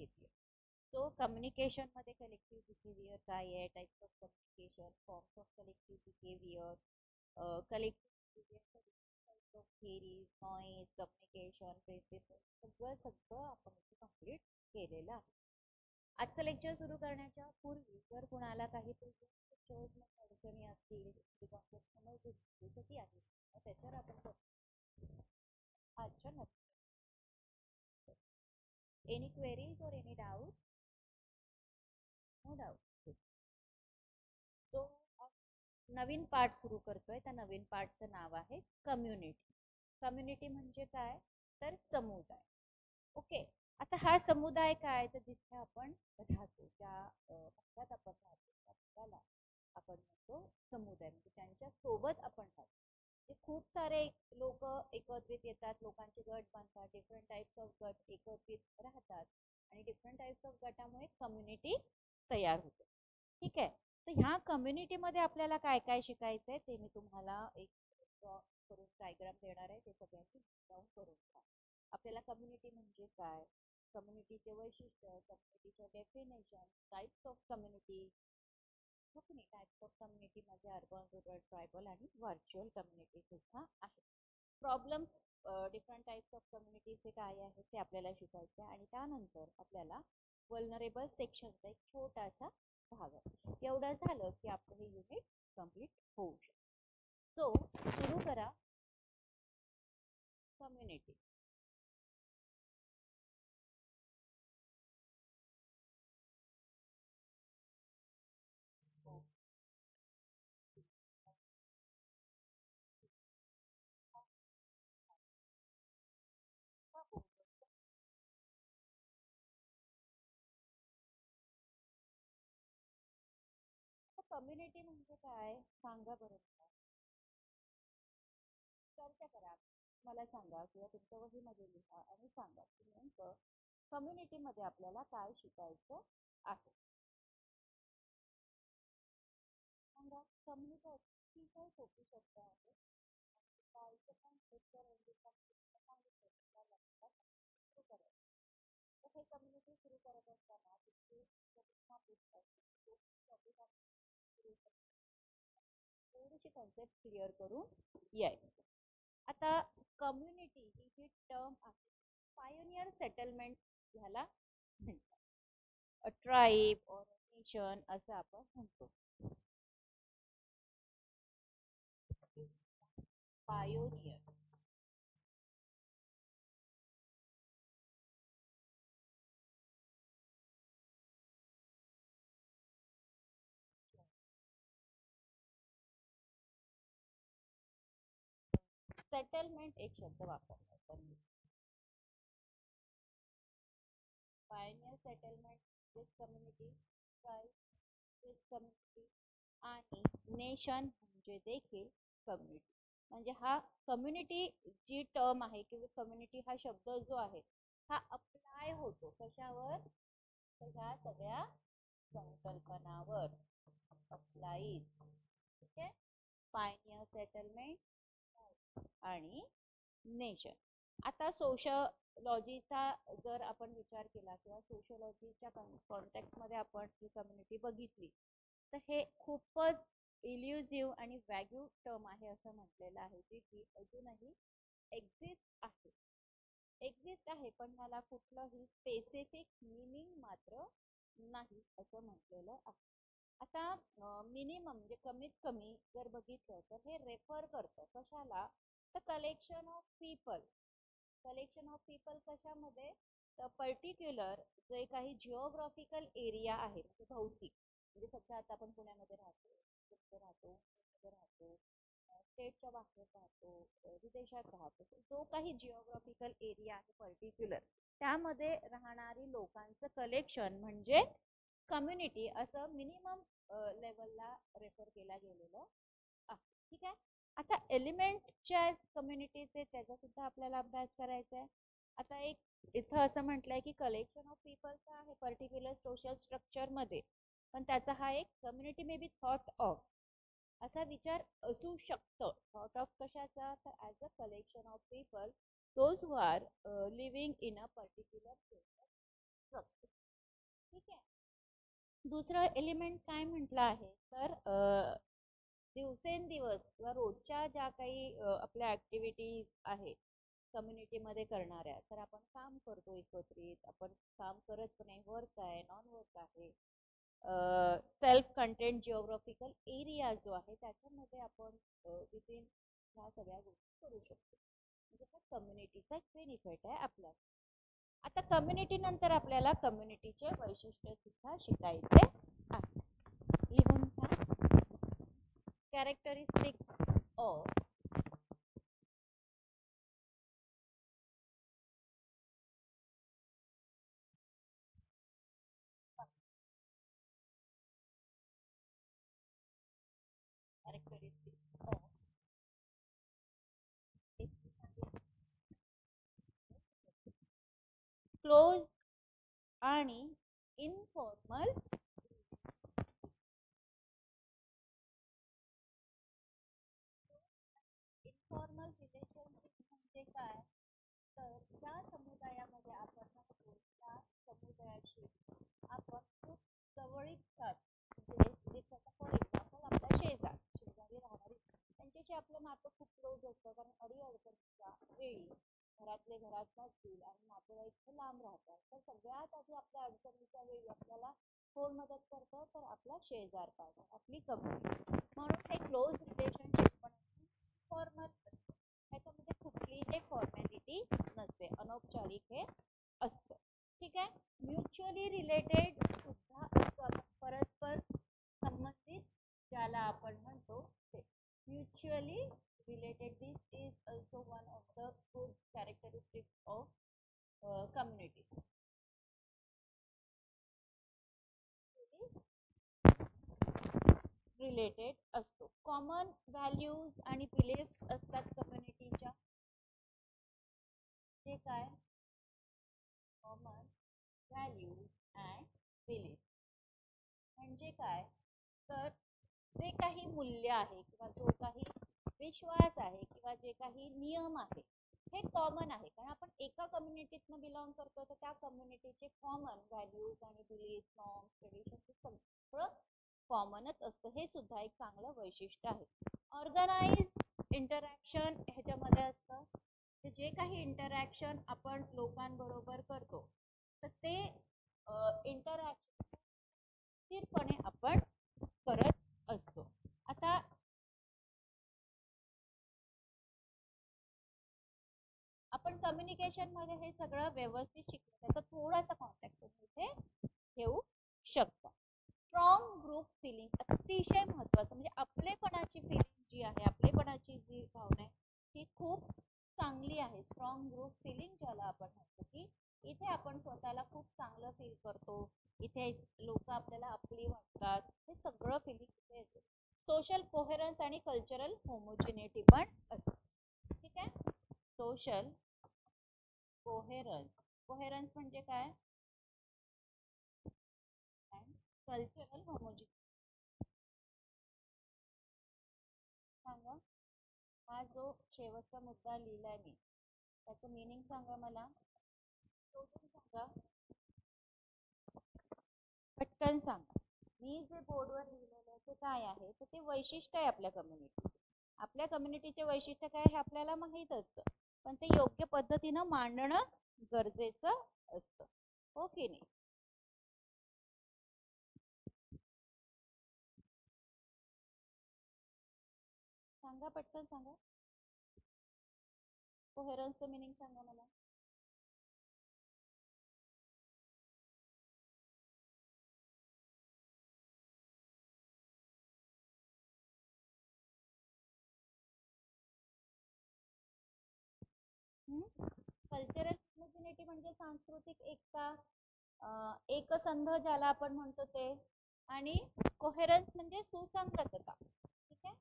Behaviour. So communication मध्ये collective behaviour काय आहे, types of communication, forms of collective behaviour, collective behaviour, types of theories, noise, communication, principle, सगळं सगळं आपण इथे कम्प्लीट केलेलं आहे. आजचं लेक्चर सुरू करण्याच्या पूर्वी जर कुणाला काही लेक्चर्स अडचणी असतील, कॉन्सेप्ट समजली नसतील तर ती आहे त्याच्यावर आपण आजच्या एनी क्वेरीज और एनी डाऊट? No doubt. तो नवीन पार्ट सुरू करतोय. त्या नवीन पार्टचं नाव आहे कम्युनिटी. कम्युनिटी म्हणजे काय तर समुदाय. ओके. आता हा समुदाय काय तर जिथे आपण राहतो, ज्या भागात आपण राहतो त्या भागाला आपण म्हणतो समुदाय. म्हणजे ज्यांच्या सोबत आपण राहतो. खूप सारे लोक एकत्रित येतात, लोकांचे गट बांधतात, डिफरंट टाइप्स ऑफ गट एकत्रित राहतात आणि डिफरंट टाइप्स ऑफ गटामुळे कम्युनिटी तयार होते. ठीक आहे. तर ह्या कम्युनिटीमध्ये आपल्याला काय काय शिकायचंय ते मी तुम्हाला एक ड्रॉ करून डायग्राम देणार आहे. ते सगळ्यांनी डाऊन करून घ्या. आपल्याला कम्युनिटी म्हणजे काय, कम्युनिटीचे वैशिष्ट्य, कम्युनिटीचे definition, types of community, types of community मध्ये अर्बन, रुरल, ट्रायबल आणि व्हर्च्युअल कम्युनिटी सुद्धा आहे. प्रॉब्लेम्स, डिफरंट टाइप्स ऑफ कम्युनिटीचे काय आहे ते आपल्याला शिकायचं आहे. आणि त्यानंतर आपल्याला वल्नरेबल सेक्शनचा एक छोटासा भाग आहे. एवढं झालं की आपलं हे युनिट कम्प्लीट होऊ शकतं. सो सुरू करा. कम्युनिटी. कम्युनिटी म्हणजे काय सांगा बरं. चर्चा करा. मला सांगा किंवा तुमच्या वहीमध्ये लिहा आणि सांगा की नेमकं कम्युनिटीमध्ये आपल्याला काय शिकायचं आहे. सांगा. कम्युनिटी ही काय सोपी शब्द आहे. कायचं पण उत्तर सांगितलं सुरू करायचं. तर हे कम्युनिटी सुरू करत असताना थोडीशी कॉन्सेप्ट क्लिअर करून यायचं. आता कम्युनिटी ही जी टर्म आहे, पायोनियर सेटलमेंट ह्याला म्हणतात. अ ट्राईब और नेशन असं आपण म्हणतो. पायोनियर. सेटलमेंट एक शब्द वापरला त्यांनी. पायोनियर सेटलमेंट, दिस कम्युनिटी, ट्राईब, दिस कम्युनिटी आणि नेशन म्हणजे देखील कम्युनिटी. म्हणजे हा कम्युनिटी जी टर्म आहे किंवा कम्युनिटी हा शब्द जो आहे हा अप्लाय होतो कशावर, तर ह्या सगळ्या संकल्पनावर अप्लाईज. ठीक आहे. पायनियर सेटलमेंट आणि नेशन. आता सोशलॉजीचा जर आपण विचार केला किंवा सोशलॉजीच्या कॉन्टेक्स्टमध्ये आपण ही कम्युनिटी बघितली तर हे खूपच इल्युझिव्ह आणि वॅग्यू टर्म आहे असं म्हटलेलं आहे, जी की अजूनही एक्झिस्ट आहे पण मला कुठलंही स्पेसिफिक मिनिंग मात्र नाही असं म्हटलेलं आहे. आता मिनिमम म्हणजे कमीत कमी जर बघितलं तर हे रेफर करतं कशाला, तर collection of people. Collection of people कशामध्ये, तर पर्टिक्युलर जे काही जिओग्राफिकल एरिया आहे म्हणजे भौतिक, म्हणजे सध्या आता आपण पुण्यामध्ये राहतो, स्टेटच्या बाहेर राहतो, विदेशात राहतो, जो काही जिओग्राफिकल एरिया आहे पर्टिक्युलर त्यामध्ये राहणारी लोकांचं कलेक्शन म्हणजे कम्युनिटी असं मिनिमम लेवलला रेफर केला गेलेलं आहे. ठीक आहे. आता एलिमेंटच्या कम्युनिटीचे त्याचा सुद्धा आपल्याला अभ्यास करायचा आहे. आता एक इथं असं म्हटलंय की कलेक्शन ऑफ पीपलचा आहे पर्टिक्युलर सोशल स्ट्रक्चर मध्ये, पण त्याचा हा एक community may be thought of असा विचार असू शकतो. थॉट ऑफ कशाचा, तर as a collection of people those who are living in a particular social structure. ठीक आहे. दुसरं एलिमेंट काय म्हटलं आहे तर दिवसेंदिवस किंवा रोजच्या ज्या काही आपल्या ऍक्टिव्हिटीज आहेत कम्युनिटीमध्ये करणाऱ्या, तर आपण काम करतो एकत्रित, आपण काम करत नाही, वर्क आहे नॉन वर्क आहे, सेल्फ कंटेंट जिओग्राफिकल एरिया जो आहे त्याच्यामध्ये आपण विदिन ह्या सगळ्या गोष्टी करू शकतो. म्हणजे हा कम्युनिटीचा बेनिफिट आहे आपल्याला. आता कम्युनिटी नंतर आपल्याला कम्युनिटीचे वैशिष्ट्य सुद्धा शिकायचे आहे. लिहून घ्या. Characteristics of characteristics of close आणि इनफॉर्मल इनफॉर्मल रिलेशनशिप म्हणजे काय तर ज्या समुदायामध्ये आपण राहतो त्या समुदायाशी आपण खूप जवळीक म्हणजे फॉर एक्झाम्पल आपला शेजारी राहणारी त्यांच्याशी आपलं नातं खूप क्लोज असतं. कारण अडीअडचणीच्या वेळी घरातले घरात नसतील आणि नातेवाईक लांब राहतात तर सगळ्यात आधी आपल्या अडचणीच्या वेळी आपल्याला कोण मदत करतं तर आपला शेजार पाजा आपली कम्युनिटी. म्हणून हे क्लोज रिलेशनशिप पण फॉर्मल ह्याच्यामध्ये कुठलीही फॉर्मॅलिटी नसते, अनौपचारिक हे असतं. ठीक आहे. म्युच्युअली रिलेटेड सुद्धा असतो, आपण परस्पर संबंधित ज्याला आपण म्हणतो ते mutually related. This is also one of the good characteristics of community. Related असतो. कॉमन व्हॅल्यूज आणि बिलीफ्स असतात कम्युनिटीच्या. ते काय कॉमन व्हॅल्यूज अँड बिलीफ्स म्हणजे काय तर जे काही मूल्य आहे किंवा जो काही विश्वास आहे किंवा जे काही नियम आहे हे कॉमन आहे. कारण आपण एका कम्युनिटीतनं बिलॉंग करतो तर त्या कम्युनिटीचे कॉमन व्हॅल्यूज आणि बिलीफ नॉर्म्स ट्रेडिशन सगळं कॉमनच असतं. हे सुद्धा एक चांगलं वैशिष्ट्य आहे. ऑर्गनाइज इंटरॅक्शन ह्याच्यामध्ये असतं. जे काही इंटरॅक्शन आपण लोकांबरोबर करतो तर ते इंटरॅक्शन स्थिरपणे आपण करत असतो. आता आपण कम्युनिकेशन मध्ये हे सगळं व्यवस्थित शिकलो त्याचा थोडासा कॉन्टॅक्ट तुम्ही इथे घेऊ शकता. स्ट्रॉंग ग्रुप फिलिंग अतिशय महत्वाचं म्हणजे आपलेपणाची फिलिंग जी आहे, आपलेपणाची जी भावना आहे ती खूप चांगली आहे. स्ट्रॉंग ग्रुप फिलिंग ज्याला आपण म्हणतो की इथे आपण स्वतःला खूप चांगलं फील करतो, इथे लोक आपल्याला आपली वाटतात, हे सगळं फिलिंग इथे येते. सोशल कोहेरन्स आणि कल्चरल होमोजिनिटी पण असते. ठीक आहे. सोशल कोहेरन्स, कोहेरन्स म्हणजे काय कल्चरल होमोजिनिटी सांगा. हा जो शेवटचा मुद्दा लिहिलाय मी त्याचं मीनिंग सांगा मला. सांगा पटकन सांगा. मी जे बोर्डवर लिहिलेलं आहे ते काय आहे तर ते वैशिष्ट्य आहे आपल्या कम्युनिटी. आपल्या कम्युनिटीचे वैशिष्ट्य काय हे आपल्याला माहीत असतं पण ते योग्य पद्धतीनं मांडणं गरजेचं असतं. हो की नाही. सांगा पटकन सांगा. कोहेरन्सचं मिनिंग सांगा मला. कल्चरल होमोजिनिटी म्हणजे सांस्कृतिक एकता, एकसंध ज्याला आपण म्हणतो ते, आणि कोहेरन्स म्हणजे सुसंगतता. ठीक आहे.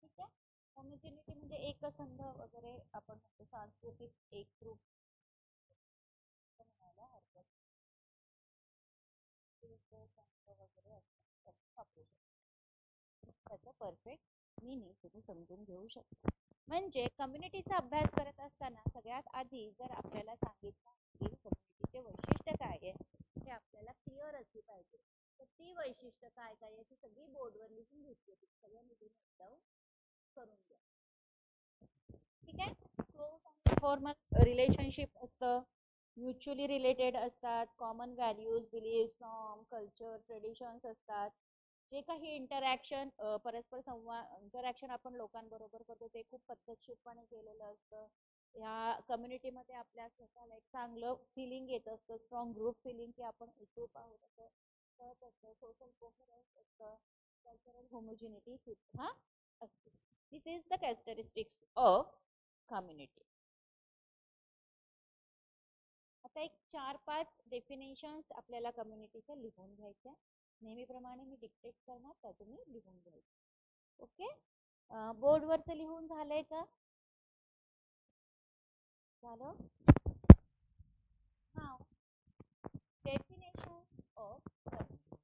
ठीक आहे. होमोजिनिटी म्हणजे एकसंध वगैरे आपण म्हणतो सांस्कृतिक एकरूप म्हणायला हरकत वगैरे वापरू शकतो. त्याचं परफेक्ट मीनिंग तुम्ही समजून घेऊ शकता. म्हणजे कम्युनिटीचा अभ्यास करत असताना सगळ्यात आधी जर आपल्याला सांगितलं की कम्युनिटीचे वैशिष्ट्य काय आहे हे आपल्याला क्लिअर असली पाहिजे. तर ती वैशिष्ट्य काय काय आहे ती सगळी बोर्डवर लिहून घेतली होती. सगळ्यांनी लिहून करून घ्या. ठीक आहे. क्लोज आणि फॉर्मल रिलेशनशिप असतं, म्युच्युअली रिलेटेड असतात, common values, belief, norm, culture, traditions असतात. जे काही इंटरॅक्शन परस्पर संवाद इंटरॅक्शन आपण लोकांबरोबर करतो ते खूप पद्धतशीरपणे केलेलं असतं. ह्या कम्युनिटीमध्ये आपल्या स्वतःला एक चांगलं फिलिंग येत असतं, स्ट्रॉंग ग्रुप फिलिंग की आपण एकरूप आहोत असं कळत असतं. सोशल कोहेरन्स असतं, कल्चरल होमोजिनिटी सुद्धा असते. This is the characteristics of community. आता एक 4-5 डेफिनेशन्स आपल्याला कम्युनिटीच्या लिहून घ्यायच्या. नेहमीप्रमाणे मी डिक्टेट करणार तर तुम्ही लिहून घ्यायचं. ओके. बोर्डवरचं लिहून झालंय का? झालं. नाव डेफिनेशन ऑफ कम्युनिटी.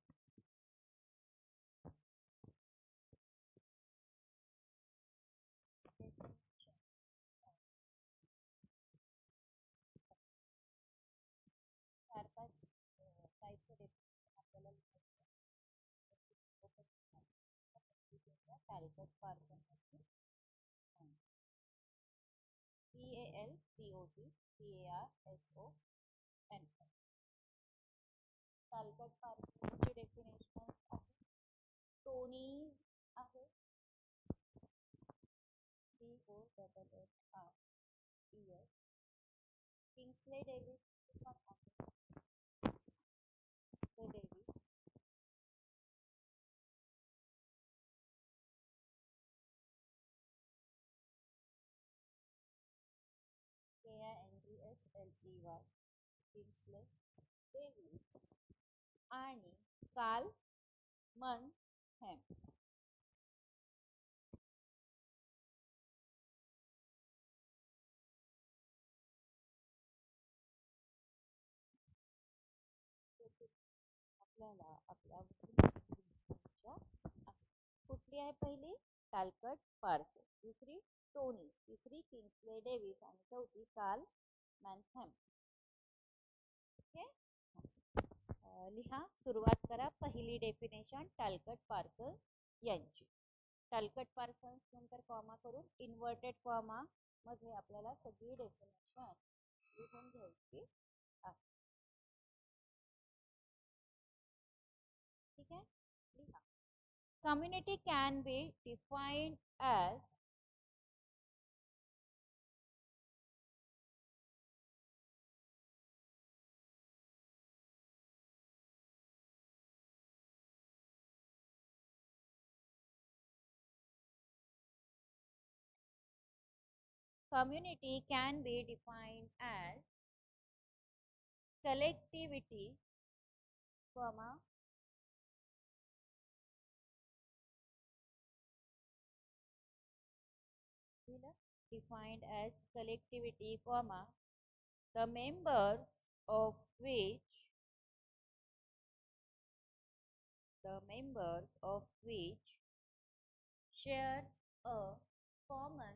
चार पाच टाईपचं डेफिनेशन आपल्याला लिहायचं. टॅल्कट पार्सन PALCOT PARSON. टॅल्कट पार्सनची डेफिनेशन आहे. टोनीज आहे. CONNES. किंग्सले डेव्हिस पण आहे. डेव्हिस. KINGSLEY. किंग्सले डेव्हिस आणि कार्ल मनहॅम. आपल्याला आपल्या कुठली आहे पहिली? टॅल्कट पार्सन, दुसरी टोनी, तिसरी किंग्सले डेव्हिस आणि चौथी कार्ल मनहॅम. ओके. लिहा. सुरुवात करा. पहिली डेफिनेशन टॅल्कट पार्सन यांची. टॅल्कट पार्सन नंतर कॉमा करून इन्व्हर्टेड कॉमा मध्ये आपल्याला सगळी डेफिनेशन लिहून घ्यायची आहे. ठीक आहे. लिहा. Community can be defined as community can be defined as collectivity, comma, defined as collectivity, comma, the members of which share a common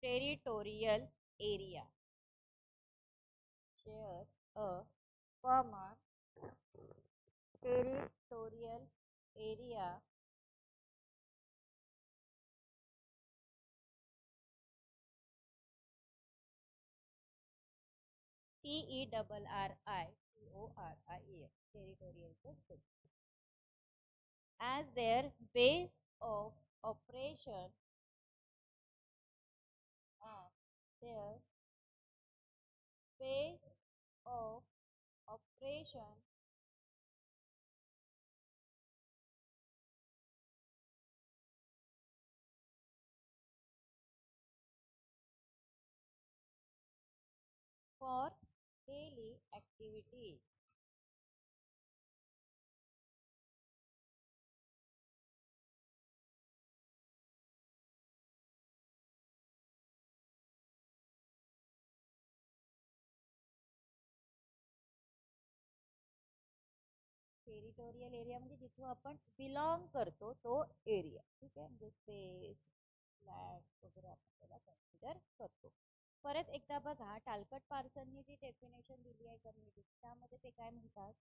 territorial area. Share a common territorial area TERRITORIAL territorial as their base of operation. Their base of operation for daily activities. Territorial area म्हणजे जिथून आपण belong करतो तो area. ठीक आहे. म्हणजे space, flat वगैरे आपण त्याला कन्सिडर करतो. परत एकदा बघा, टालकट पार्सनने जी डेफिनेशन दिली आहे कम्युनिटी, त्यामध्ये ते काय म्हणतात,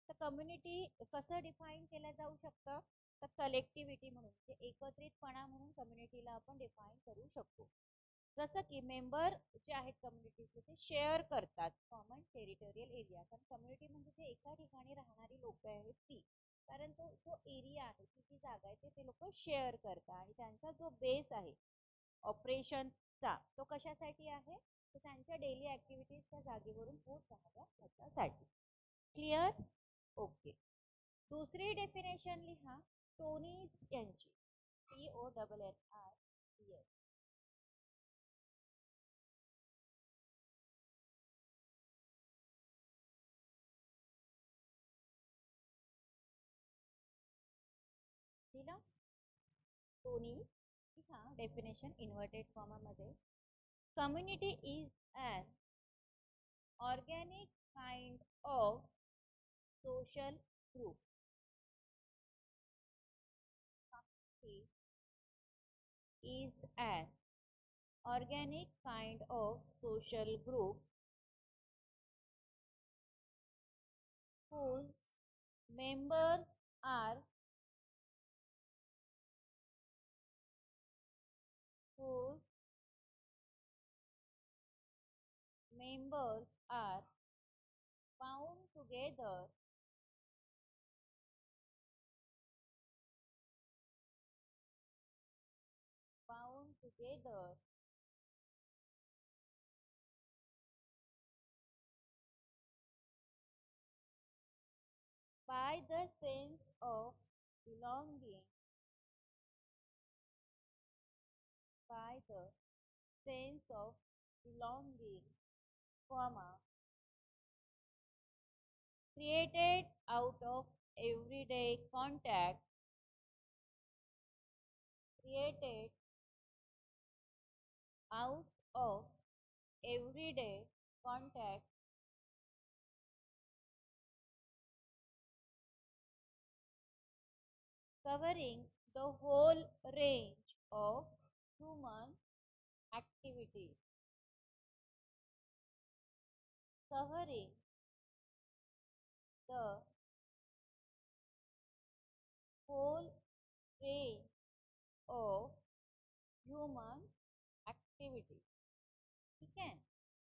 तर कम्युनिटी कसं डिफाईन केलं जाऊ शकतं, तर कलेक्टिव्हिटी म्हणून, म्हणजे एकत्रितपणा म्हणून कम्युनिटीला आपण डिफाईन करू शकतो. जसं की मेंबर जे आहेत कम्युनिटीचे ते शेअर करतात कॉमन टेरिटोरियल एरिया. कारण कम्युनिटी म्हणजे जे एका ठिकाणी राहणारी लोक आहेत ती, कारण तो जो एरिया आहे, ती जी जागा आहे ते लोक शेअर करतात आणि त्यांचा जो बेस आहे ऑपरेशनचा तो कशासाठी आहे, तर त्यांच्या डेली ऍक्टिव्हिटीजच्या जागेवरून होत राहाव्या त्याच्यासाठी. क्लिअर? ओके. दुसरी डेफिनेशन लिहा टोनी यांची, TONNRES. दिलं टोनी लिहा डेफिनेशन इन्व्हर्टेड कॉमा मध्ये. Community is an organic kind of social group. Community is an organic kind of social group whose members are whose members are bound together bound together by the sense of belonging, by the sense of belonging, comma, created out of everyday contact, created out of everyday contact, covering the whole range of human activities, covering the whole range of human activities. ठीक आहे,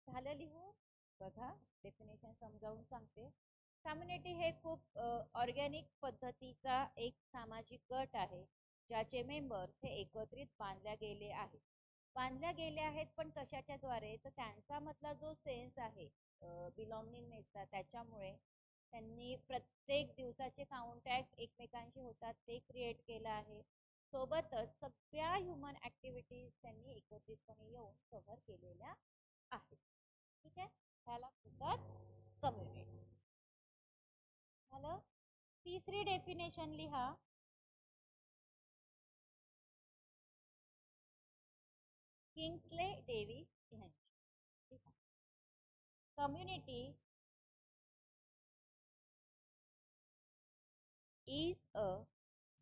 झालं लिहून? बघा definition समजावून सांगते. Community हे खूप organic पद्धतीचा एक सामाजिक गट आहे ज्याचे मेंबर्स हे एकत्रित बांधल्या गेले आहेत पण कशाच्या द्वारे, तर त्यांचा मधला जो सेन्स आहे बिलॉंगिंगनेसचा, त्याच्यामुळे त्यांनी प्रत्येक दिवसाचे कॉन्टॅक्ट एकमेकांशी होतात ते क्रिएट केलं आहे. सोबतच सगळ्या ह्युमन ऍक्टिव्हिटीज त्यांनी एकत्रितपणे येऊन कव्हर केलेल्या आहेत. ठीक आहे, ह्याला म्हणतात कम्युनिटी. झालं. तिसरी डेफिनेशन लिहा किंग्सले डेव्हिस यांची. Community is a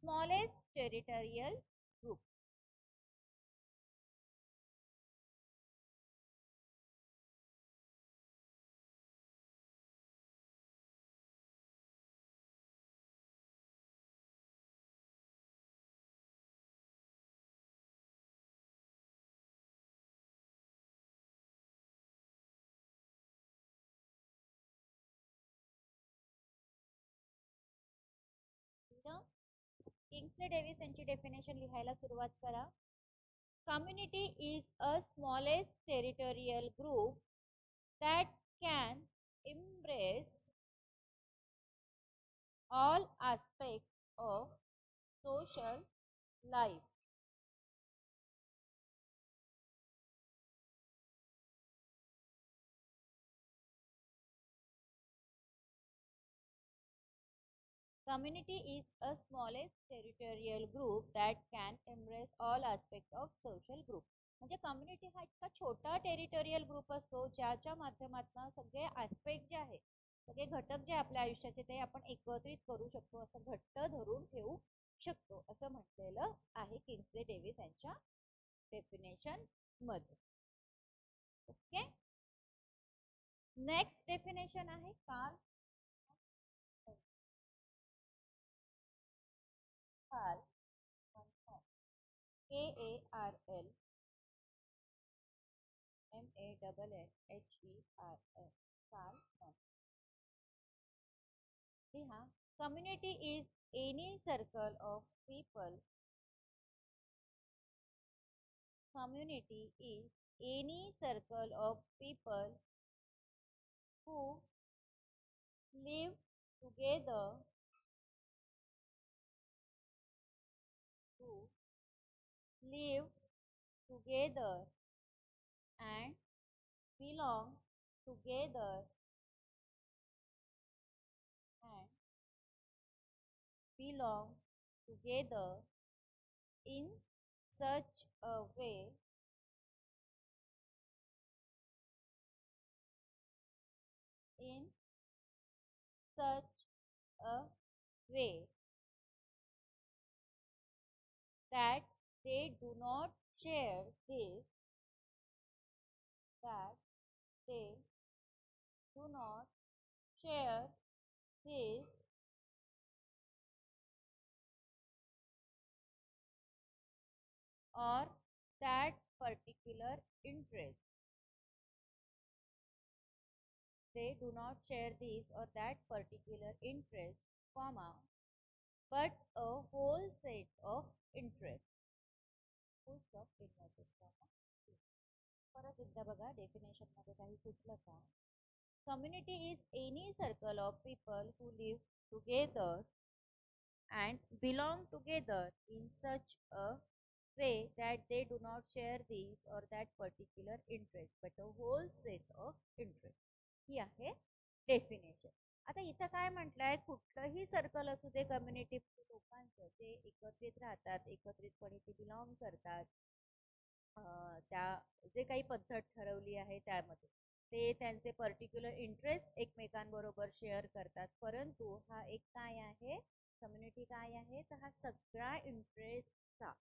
smallest territorial group. Kingsley Davis यांची डेफिनेशन लिहायला सुरुवात करा. Community is a smallest territorial group that can embrace all aspects of social life. Community is a smallest territorial group that can embrace all aspects of social group. म्हणजे community हा इतका छोटा territorial group असतो ज्याच्या माध्यमातून सगळे aspect जे आहे, सगळे घटक जे आपल्या आयुष्याचे ते आपण एकत्रित करू शकतो, असं घट्ट धरून ठेवू शकतो, असं म्हटलेलं आहे किंग्सले डेव्हिस यांच्या डेफिनेशन मध्ये. ओके, नेक्स्ट डेफिनेशन आहे कार्ल KARL MANNHERL कार्ल लिहा. Community is any circle of people. Community is any circle of people who live together, who live together and belong together and belong together in such a way in such a way that they do not share this, that they do not share this or that particular interest. They do not share this or that particular interest, comma, but a whole set of interests. Full stop, inverted comma. परत एकदा बघा definition मध्ये काही सुचलं का. Community is any circle of people who live together and belong together in such a way that they do not share this or that particular interest but a whole set of interest. ही आहे definition. आता इथं काय म्हटलंय, कुठलंही circle असू दे community लोकांचं जे एकत्रित राहतात, एकत्रितपणे ते बिलॉंग करतात, त्या जे काही पद्धत ठरवली आहे त्यामध्ये ते त्यांचे पर्टिक्युलर इंटरेस्ट एकमेकांबरोबर शेअर करतात. परंतु हा एक काय आहे, कम्युनिटी काय आहे, तर हा सगळ्या इंटरेस्टचा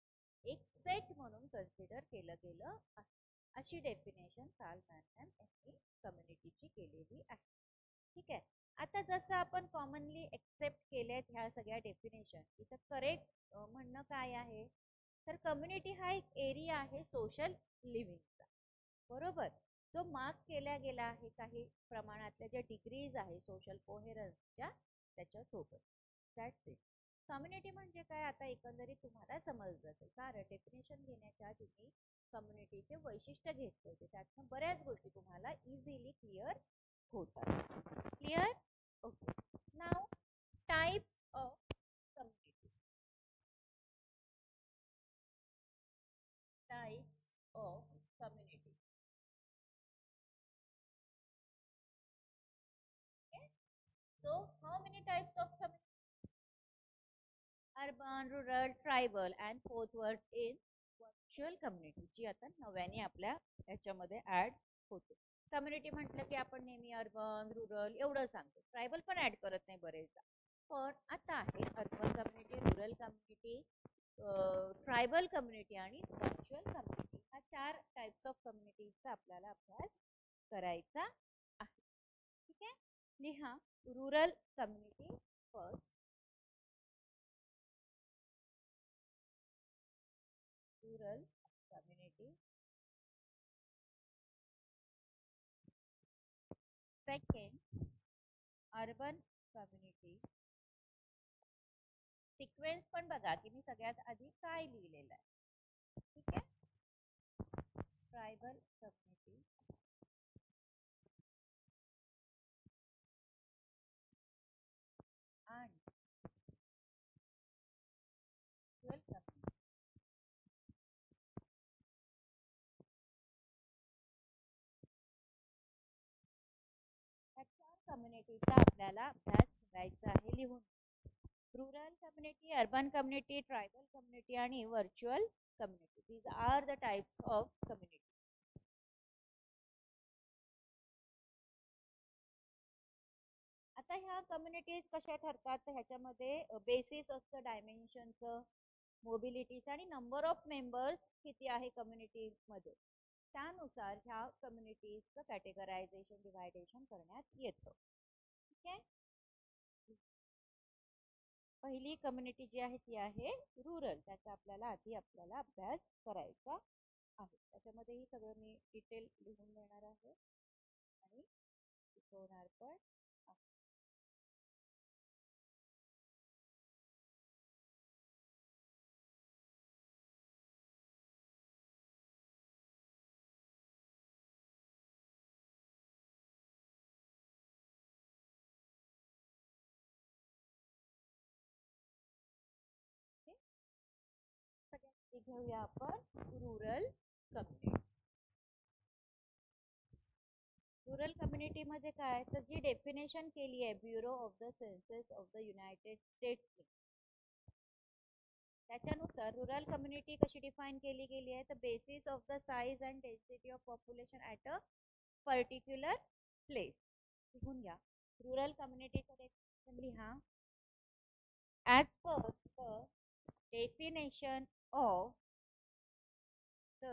एक सेट म्हणून कन्सिडर केलं गेलं आहे. अशी डेफिनेशन कार्ल मॅनहॅम यांनी कम्युनिटीची केलेली आहे. ठीक आहे. आता जसं आपण कॉमनली एक्सेप्ट केलेत ह्या सगळ्या डेफिनेशन, इथं करेक्ट म्हणणं काय आहे, तर कम्युनिटी हा एक एरिया आहे सोशल लिव्हिंगचा, बरोबर, जो मार्क केला गेला आहे काही प्रमाणातल्या ज्या डिग्रीज आहे सोशल कोहेरन्सच्या त्याच्यासोबत. That's it. कम्युनिटी म्हणजे काय आता एकंदरीत तुम्हाला समजलं असेल, कारण डेफिनेशन घेण्याच्या आधी मी कम्युनिटीचे वैशिष्ट्य घेतले होते, त्यातनं बऱ्याच गोष्टी तुम्हाला इझिली क्लिअर होतात. क्लिअर? ओके. नाव types of community. Types of community. Okay. So how many types of community? Urban, rural, tribal and fourth word in virtual community, जी आता नव्याने आपल्या याच्यामध्ये ऍड होते. कम्युनिटी म्हटलं की आपण नेहमी अर्बन, रुरल एवढं सांगतो, ट्रायबल पण ऍड करत नाही बरेचदा. पण आता आहे urban community, rural community, tribal community आणि व्हर्च्युअल कम्युनिटी, हा 4 टाइप्स ऑफ कम्युनिटीजचा आपल्याला अभ्यास करायचा आहे. ठीक आहे. लिहा. Rural community first. Rural community. Second, urban community. Sequence पण बघा की मी सगळ्यात आधी काय लिहिलेलं आहे. ठीक आहे. ट्रायबल कम्युनिटी आणि रुरल कम्युनिटी. या 4 कम्युनिटीचा आपल्याला अभ्यास करायचा आहे लिहून. Rural community, urban community, tribal community आणि virtual community. These are the types of community. आता ह्या कम्युनिटीज कशा ठरतात, तर ह्याच्यामध्ये बेसिस असतं डायमेन्शनचं, मोबिलिटीचा आणि नंबर ऑफ मेंबर्स किती आहे कम्युनिटीमध्ये त्यानुसार ह्या कम्युनिटीजचं कॅटेगरायझेशन डिवायडेशन करण्यात येतं. ठीक आहे. पहिली कम्युनिटी जी आहे ती आहे रुरल. त्याचा आधी आपल्याला अभ्यास करायचा आहे. त्याच्यामध्येही सगळं मी डिटेल लिहून देणार आहे आणि शिकवणार पण आहे. सगळ्यात घेऊया आपण रुरल कम्युनिटी. रुरल कम्युनिटी मध्ये काय तर जी डेफिनेशन केली आहे bureau of the census of the United States त्याच्यानुसार रुरल कम्युनिटी कशी डिफाईन केली गेली आहे तर basis of the size and density of population at a particular place. लिहून घ्या रुरल कम्युनिटीचं डेफिनेशन लिहा. As per the definition of the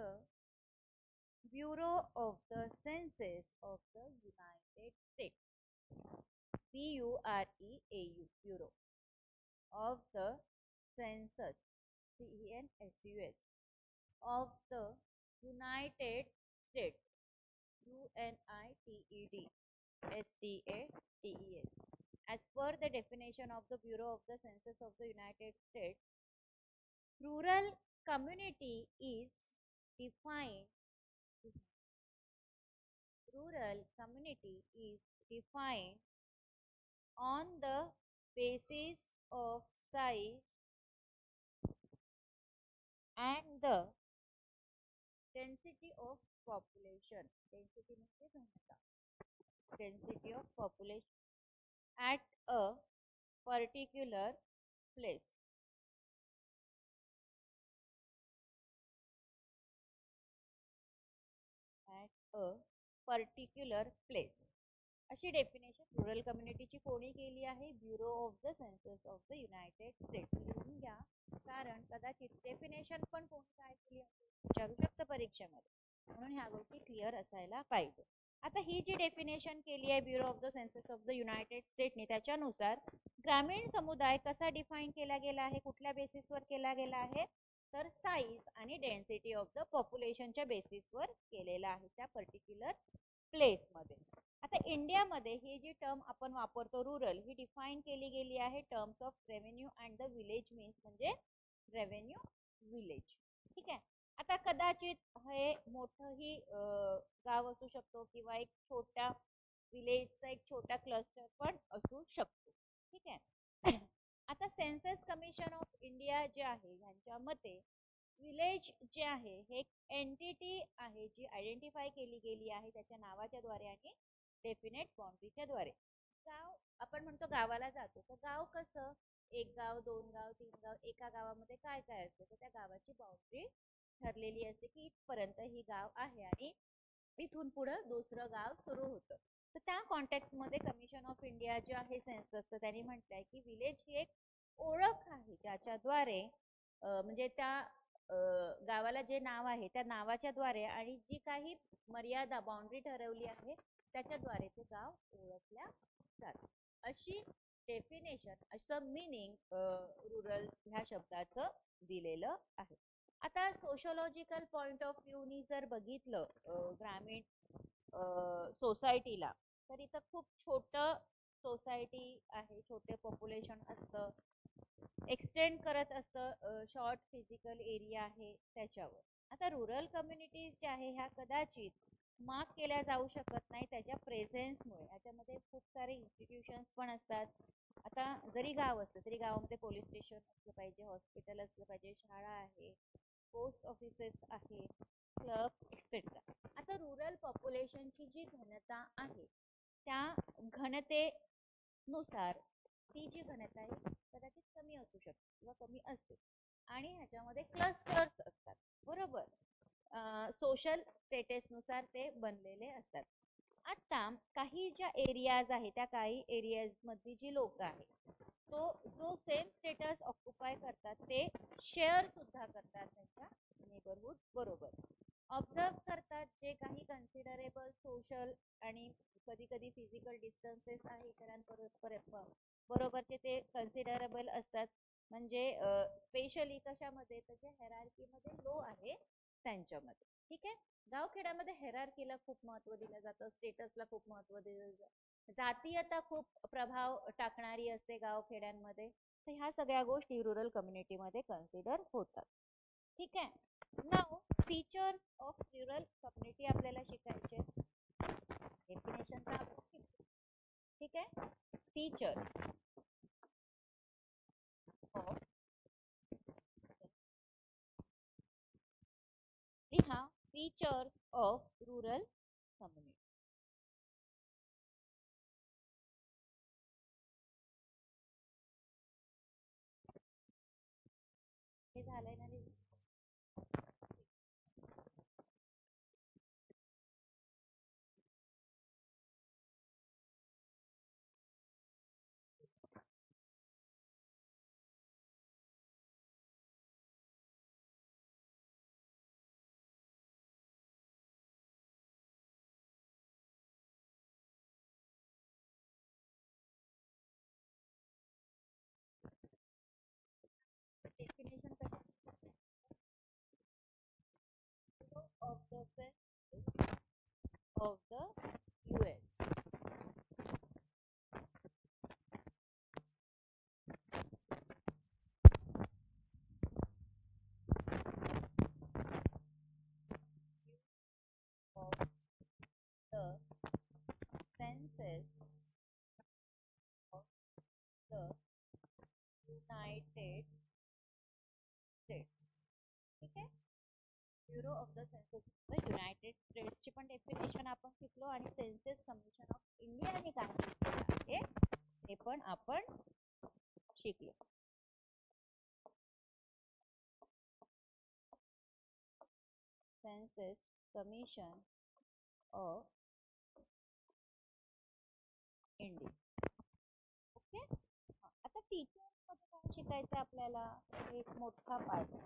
Bureau of the Census of the United States, BUREAU, Bureau of the Census, CENSUS, of the United States, UNITED, STATES. As per the definition of the Bureau of the Census of the United States, rural community is defined on the basis of size and the density of population. Density of population at a particular place. At a particular place. अशी definition rural कम्युनिटीची कोणी केली आहे bureau of the census of the United States. लिहून घ्या कारण कदाचित definition पण कोणी काय केली विचारू शकतं परीक्षेमध्ये म्हणून ह्या गोष्टी क्लिअर असायला पाहिजे. आता ही जी डेफिनेशन केली आहे bureau of the census of the United स्टेटने त्याच्यानुसार ग्रामीण समुदाय कसा डिफाईन केला गेला आहे कुठल्या बेसिसवर केला गेला आहे तर साईज आणि डेन्सिटी ऑफ द पॉप्युलेशनच्या बेसिसवर केलेला आहे त्या पर्टिक्युलर प्लेसमध्ये. आता इंडियामध्ये ही जी टर्म आपण वापरतो रुरल ही डिफाईन केली गेली आहे terms of revenue and the village means म्हणजे रेव्हेन्यू विलेज. ठीक आहे. आता कदाचित हे मोठंही गाव असू शकतो किंवा एक छोट्या विलेजचा एक छोटा क्लस्टर पण असू शकतो. ठीक आहे. आता सेन्सस कमिशन ऑफ इंडिया जे आहे ह्यांच्या मते विलेज जे आहे हे एक एंटिटी आहे जी आयडेंटिफाय केली गेली आहे त्याच्या नावाच्या द्वारे आणि डेफिनेट बाउंड्रीच्या द्वारे. गाव आपण म्हणतो गावाला जातो तर गाव कसं एक गाव दोन गाव तीन गाव एका गावामध्ये काय काय असतं तर त्या गावाची बाउंड्री ठरलेली असते की इथपर्यंत ही गाव आहे आणि इथून पुढं दुसरं गाव सुरू होतं. तर त्या कॉन्टेक्स्टमध्ये कमिशन ऑफ इंडिया जे आहे सेन्ससचं त्यांनी म्हटलंय की विलेज ही एक ओळख आहे ज्याच्याद्वारे म्हणजे त्या गावाला जे नाव आहे त्या नावाच्या द्वारे आणि जी काही मर्यादा बाउंड्री ठरवली आहे त्याच्याद्वारे ते गाव ओळखल्या जाते. अशी डेफिनेशन असं मिनिंग रुरल ह्या शब्दाचं दिलेलं आहे. आता सोशोलॉजिकल पॉइंट ऑफ व्ह्यूनी जर बघितलं ग्रामीण सोसायटीला तर इथं खूप छोटं सोसायटी आहे छोटे पॉप्युलेशन असतं एक्सटेंड करत असतं शॉर्ट फिजिकल एरिया आहे त्याच्यावर. आता रुरल कम्युनिटीज ज्या आहे ह्या कदाचित मार्क केल्या जाऊ शकत नाही त्याच्या प्रेझेन्समुळे. याच्यामध्ये खूप सारे इन्स्टिट्यूशन्स पण असतात. आता जरी गाव असतं तरी गावामध्ये पोलीस स्टेशन असलं पाहिजे हॉस्पिटल असलं पाहिजे शाळा आहे पोस्ट ऑफिसेस आहे क्लब एक्सेट्रा. आता रुरल पॉप्युलेशनची जी घनता आहे त्या घनतेनुसार ती जी घनता आहे कदाचित कमी असू शकते किंवा कमी असते आणि ह्याच्यामध्ये क्लस्टर्स असतात बरोबर सोशल स्टेटसनुसार ते बनलेले असतात. आता काही ज्या एरियाज आहेत त्या काही एरियाज मधली जी लोक आहेत तो जो सेम स्टेटस ऑक्युपाय करतात ते शेअर सुद्धा करतात त्यांच्या नेबरहूड बरोबर. ऑब्झर्व करतात जे काही कन्सिडरेबल सोशल आणि कधी कधी फिजिकल डिस्टन्सेस आहे इतरांबरोबर बरोबरचे ते कन्सिडरेबल असतात. म्हणजे स्पेशली कशामध्ये तर जे हेरार्कीमध्ये लो आहे त्यांच्यामध्ये. ठीक आहे. गावखेड्यामध्ये हेरार्कीला खूप महत्त्व दिलं जातं, स्टेटसला खूप महत्त्व दिलं जातं, जातीयता खूप प्रभाव टाकणारी असते गावखेड्यांमध्ये. तर ह्या सगळ्या गोष्टी रुरल कम्युनिटीमध्ये कन्सिडर होतात. ठीक आहे. नाव फीचर्स ऑफ रुरल कम्युनिटी आपल्याला शिकायचे. डेफिनेशनचा आपण शिकू. ठीक आहे. फीचर ऑफ लिहा फीचर्स ऑफ रुरल कम्युनिटी. हे झालंय ना लिहून? Definition of the census of the US. Of the census of the United States. ठीक आहे. Bureau of the census United स्टेट्सची पण डेफिनेशन आपण शिकलो आणि सेन्सस कमिशन ऑफ इंडियाने काय केलेलं आहे ते पण आपण शिकलो. Census commission of India. Okay. आता टीचर्स मध्ये काय शिकायचं आपल्याला, एक मोठा पार्ट.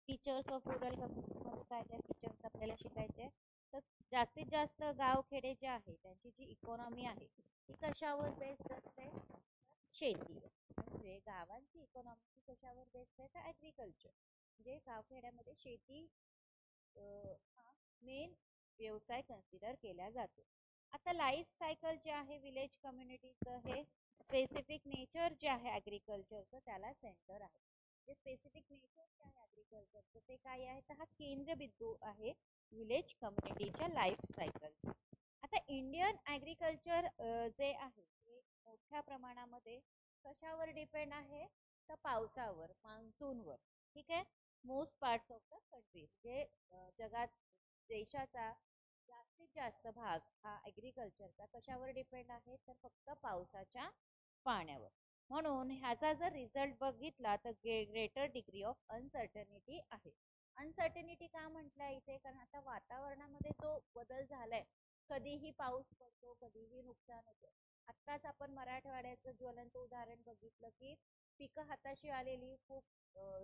फीचर्स ऑफ रुरल कम्युनिटीमध्ये काय काय फीचर्स आपल्याला शिकायचे. तर जास्तीत जास्त गावखेडे जे आहे त्यांची जी इकॉनॉमी आहे ती कशावर बेस्ड असते, शेती. म्हणजे गावांची इकॉनॉमी कशावर बेस्ड आहे तर ॲग्रिकल्चर. म्हणजे गावखेड्यामध्ये शेती हा मेन व्यवसाय कन्सिडर केला जातो. आता लाईफ सायकल जे आहे विलेज कम्युनिटीचं हे स्पेसिफिक नेचर जे आहे ॲग्रिकल्चरचं त्याला सेंटर आहे. जे स्पेसिफिक नेचर जे आहे ॲग्रिकल्चरचं ते काय आहे तर हा केंद्रबिंदू आहे विलेज कम्युनिटीच्या लाईफ सायकल. आता इंडियन ॲग्रिकल्चर जे आहे ते मोठ्या प्रमाणामध्ये कशावर डिपेंड आहे तर पावसावर, मान्सूनवर. ठीक आहे. Most parts of the country म्हणजे जगात देशाचा जास्तीत जास्त भाग हा ॲग्रिकल्चरचा कशावर डिपेंड आहे तर फक्त पावसाच्या पाण्यावर. म्हणून ह्याचा जर रिझल्ट बघितला तर ग्रेटर डिग्री ऑफ अनसर्टनिटी आहे. अनसर्टनिटी का म्हटलंय इथे कारण आता वातावरणामध्ये जो बदल झालाय, कधीही पाऊस पडतो कधीही नुकसान होतं. आत्ताच आपण मराठवाड्याचं ज्वलंत उदाहरण बघितलं की पिकं हाताशी आलेली, खूप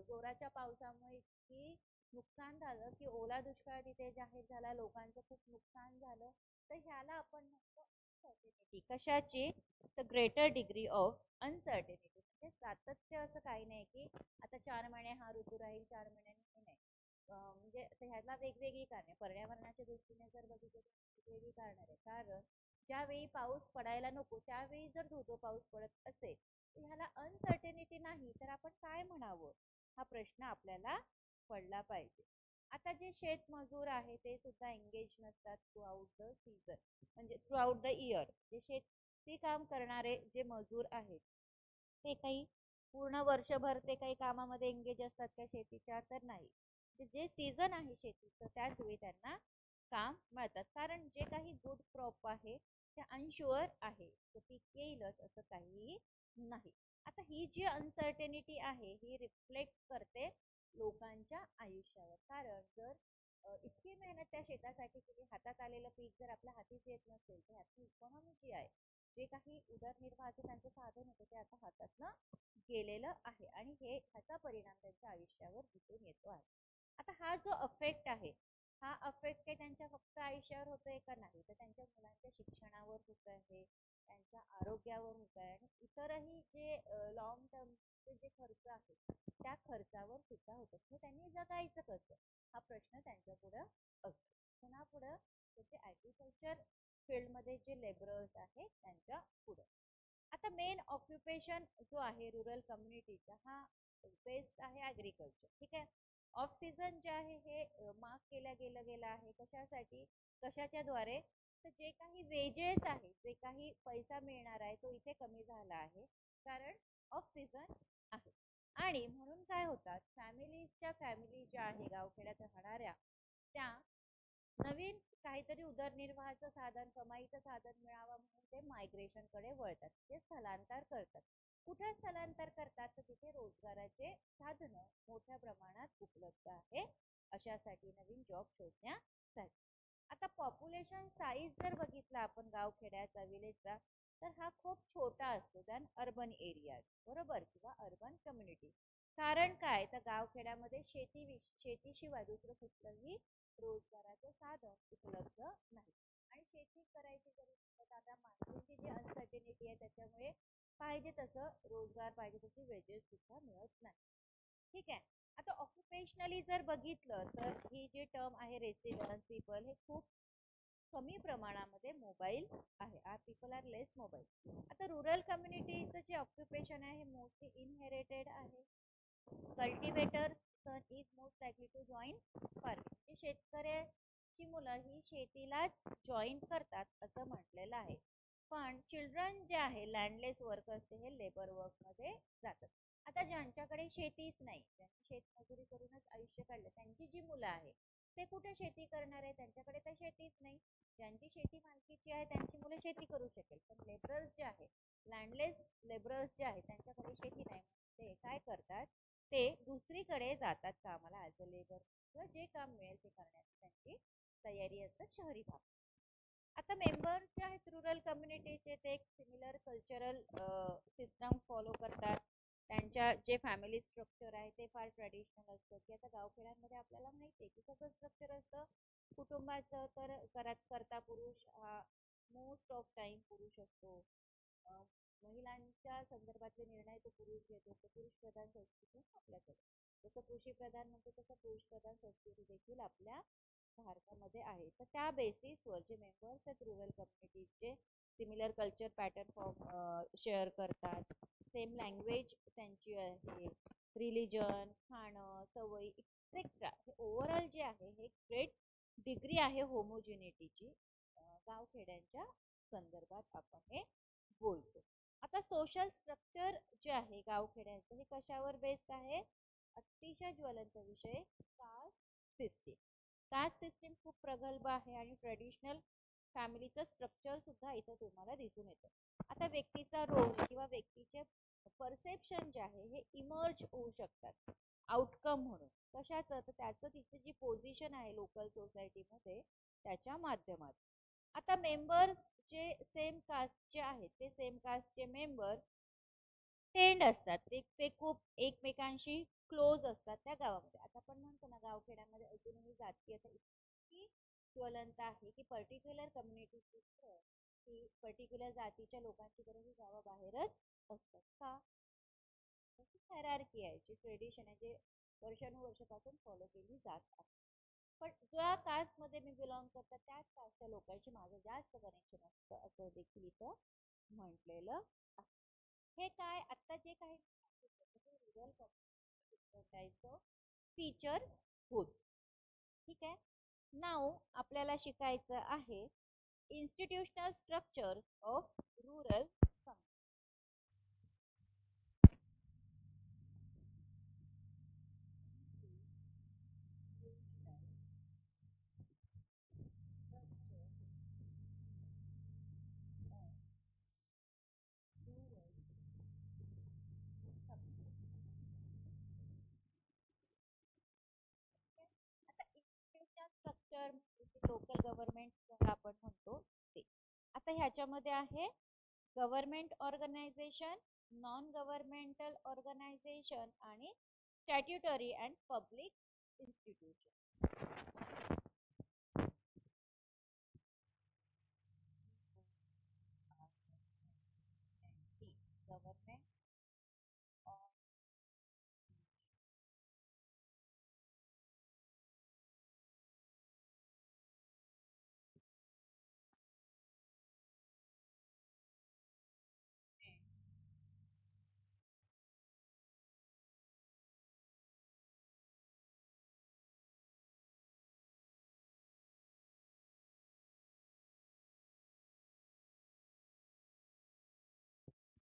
जोराच्या पावसामुळे इतकी नुकसान झालं की ओला दुष्काळ तिथे जाहीर झाला, लोकांचं खूप नुकसान झालं. तर ह्याला आपण म्हणतो अनसर्टेनिटी. कशाची तर ग्रेटर डिग्री ऑफ अनसर्टेनिटी. म्हणजे सातत्य असं काही नाही की आता 4 महिने हा ऋतू राहील 4 महिन्यांनी हे नाही. म्हणजे ह्याला वेगवेगळी कारणे पर्यावरणाच्या दृष्टीने जर बघितलं तर वेगवेगळी कारण आहे. कारण ज्यावेळी पाऊस पडायला नको त्यावेळी जर धोधो पाऊस पडत असेल तर ह्याला अनसर्टेनिटी नाही तर आपण काय म्हणावं हा प्रश्न आपल्याला पडला पाहिजे. आता जे शेतमजूर आहे ते सुद्धा एंगेज नसतात थ्रू आउट द सीझन, म्हणजे थ्रू आउट द इयर. जे शेती काम करणारे जे मजूर आहेत ते काही पूर्ण वर्षभर ते काही कामामध्ये एंगेज असतात का शेतीच्या तर नाही. जे सीझन आहे शेतीचं त्याच वेळी त्यांना काम मिळतात, कारण जे काही गुड क्रॉप आहे ते अनशुअर आहे, ते पीक येईलच असं काही नाही. आता ही जी अनसर्टेनिटी आहे ही रिफ्लेक्ट करते लोकांच्या आयुष्यावर, कारण जर इतकी मेहनत त्या शेतासाठी केली, हातात आलेलं पीक जर आपल्या हातीच येत नसेल तर ह्याची इकॉनॉमी जी आहे, जे काही उदरनिर्वाहाचं त्यांचं साधन होतं ते आता हातातनं गेलेलं आहे आणि ह्याचा परिणाम त्यांच्या आयुष्यावर दिसून येतो आहे. आता हा जो अफेक्ट आहे, हा अफेक्ट काही त्यांच्या फक्त आयुष्यावर होतोय का? नाही, तर त्यांच्या मुलांच्या शिक्षणावर होत आहे, त्यांच्या आरोग्यावर होत आहे आणि इतरही जे लॉंग टर्मचे जे खर्च आहेत त्या खर्चावर सुद्धा होत असतो. त्यांनी जगायचं कसं हा प्रश्न त्यांच्या पुढे असतो. पुन्हा पुढं त्याचे ऍग्रिकल्चर फील्डमध्ये जे लेबरर्स आहेत त्यांच्या पुढे. आता मेन ऑक्युपेशन जो आहे रुरल कम्युनिटीचा हा बेस्ड आहे ऍग्रिकल्चर. ठीक आहे. ऑफ सीझन जे आहे हे मार्क गेलं आहे कशासाठी, कशाच्या द्वारे, तर जे काही वेजेस आहे, जे काही पैसा मिळणार आहे तो इथे कमी झाला आहे, कारण ऑफ सीझन आहे. आणि म्हणून काय होतात, फॅमिलीच्या फॅमिली ज्या आहे गावखेड्यात राहणाऱ्या त्या नवीन काहीतरी उदरनिर्वाहाचं साधन, कमाईचं साधन मिळावं म्हणून ते मायग्रेशन कडे वळतात, ते स्थलांतर करतात. कुठे स्थलांतर करतात, तर तिथे रोजगाराचे साधन मोठ्या प्रमाणात उपलब्ध आहे अशासाठी, नवीन जॉब शोधण्यासाठी. आता पॉप्युलेशन साईज जर बघितला आपण गावखेड्याचा, विलेजचा, तर हा खूप छोटा असतो दॅन अर्बन एरिया, बरोबर, किंवा अर्बन कम्युनिटी. कारण काय, तर गावखेड्यामध्ये शेतीशिवाय दुसरं कुठलंही रोजगाराचं साधन उपलब्ध नाही. आणि शेती करायची जरी आता मान्सूनची जी अनसर्टिनिटी आहे त्याच्यामुळे पाहिजे तसं रोजगार, पाहिजे तशी वेजेस सुद्धा मिळत नाही. ठीक आहे. आता ऑक्युपेशनली जर बघितलं तर ही जी टर्म आहे रेसिडेंट पीपल, हे खूप कमी प्रमाणामध्ये मोबाईल आहे, पीपल आर लेस मोबाईल. आता रुरल कम्युनिटीचं जे ऑक्युपेशन आहे हे मोस्टली इनहेरिटेड आहे. Cultivators son is most likely to join farming. शेतकऱ्याची मुलं ही शेतीलाच जॉईन करतात असं म्हटलेलं आहे. पण चिल्ड्रन जे आहे लँडलेस वर्क असते हे लेबर वर्क मध्ये जातात. आता ज्यांच्याकडे शेतीच नाही, ज्यांनी शेतमजुरी करूनच आयुष्य काढलं, त्यांची जी मुलं आहे ते कुठे शेती करणार आहे, त्यांच्याकडे तर शेतीच नाही. ज्यांची शेती मालकीची आहे त्यांची मुलं शेती करू शकेल, पण लेबरर्स जे आहे, लँडलेस लेबरर्स जे आहे त्यांच्याकडे शेती नाही, ते काय करतात, ते दुसरीकडे जातात कामाला ॲज अ लेबर, किंवा जे काम मिळेल ते करण्याची त्यांची तयारी असतात शहरी भाग. आता मेंबर जे आहेत रुरल कम्युनिटीचे ते एक सिमिलर कल्चरल सिस्टम फॉलो करतात. त्यांच्या जे फॅमिली स्ट्रक्चर आहे ते फार ट्रेडिशनल असतं, की आता गावखेड्यांमध्ये आपल्याला माहिती आहे की सगळं स्ट्रक्चर असतं कुटुंबाचं, तर करता पुरुष हा मोस्ट ऑफ टाइम पुरुष असतो. महिलांच्या संदर्भातले निर्णय तो पुरुष घेतो, तो पुरुष प्रधान संस्कृती आपल्याकडे, जसं कृषी प्रधान म्हणतो तसं पुरुष प्रधान संस्कृती देखील आपल्या भारतामध्ये आहे. तर त्या बेसिसवर जे मेंबर्स आहेत रुरल कम्युनिटीजचे similar culture pattern form share करतात, सेम लँग्वेज त्यांची आहे, रिलिजन, खाणं, सवयी एक्सेट्रा, हे ओव्हरऑल जे आहे हे ग्रेट डिग्री आहे होमोजिनिटीची गावखेड्यांच्या संदर्भात आपण हे बोलतो. आता सोशल स्ट्रक्चर जे आहे गावखेड्यांचं हे कशावर बेस्ड आहे, अतिशय ज्वलंत विषय कास्ट सिस्टीम. कास्ट सिस्टीम खूप प्रगल्भ आहे आणि ट्रेडिशनल फॅमिलीचं स्ट्रक्चर सुद्धा इथं तुम्हाला दिसून येतं. आता व्यक्तीचा रोल किंवा व्यक्तीचे परसेप्शन जे आहे हे इमर्ज होऊ शकतात आउटकम म्हणून. कशाचं, तर त्याचं तिची जी पोझिशन आहे लोकल सोसायटीमध्ये त्याच्या माध्यमात. आता मेंबर्स जे सेम कास्टचे आहेत ते सेम कास्टचे मेंबर टेंड असतात, ते खूप एकमेकांशी क्लोज असतात त्या गावामध्ये. आता आपण म्हणतो ना गावखेड्यामध्ये अजूनही जातीयता इतकी ज्वलंत आहे की पर्टिक्युलर कम्युनिटी की पर्टिक्युलर जातीच्या लोकांची गरज गावाबाहेरच असतात. का, हायरार्की आहे, जी ट्रेडिशन आहे, जे वर्षानुवर्षापासून फॉलो केली जात आहे. पण ज्या कास्टमध्ये मी बिलॉंग करतात त्याच कास्टच्या लोकांशी माझं जास्त कनेक्शन असतं असं देखील इथं म्हटलेलं आहे. हे काय, आता जे काही रुरल कम्युनिटीचं फीचर होत. ठीक आहे. नाव आपल्याला शिकायचं आहे institutional structure of rural term local government आपण म्हणतो ते. आता ह्याच्यामध्ये आहे government organisation, non governmental organisation आणि statutory and public institution. Government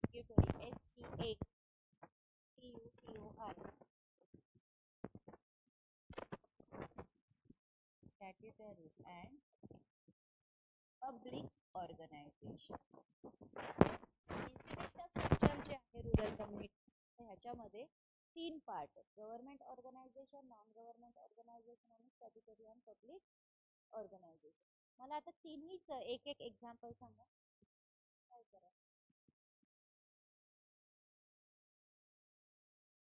statutory STATUTORY statutory and public organisation. Structure जे आहे रुरल कम्युनिटी ह्याच्यामध्ये 3 पार्ट आहेत. Government organisation, non government organisation आणि स्टॅट्युटरी अँड पब्लिक ऑर्गनायझेशन. मला आता तिन्हीच एक एक एक्झाम्पल सांगा. काय करा,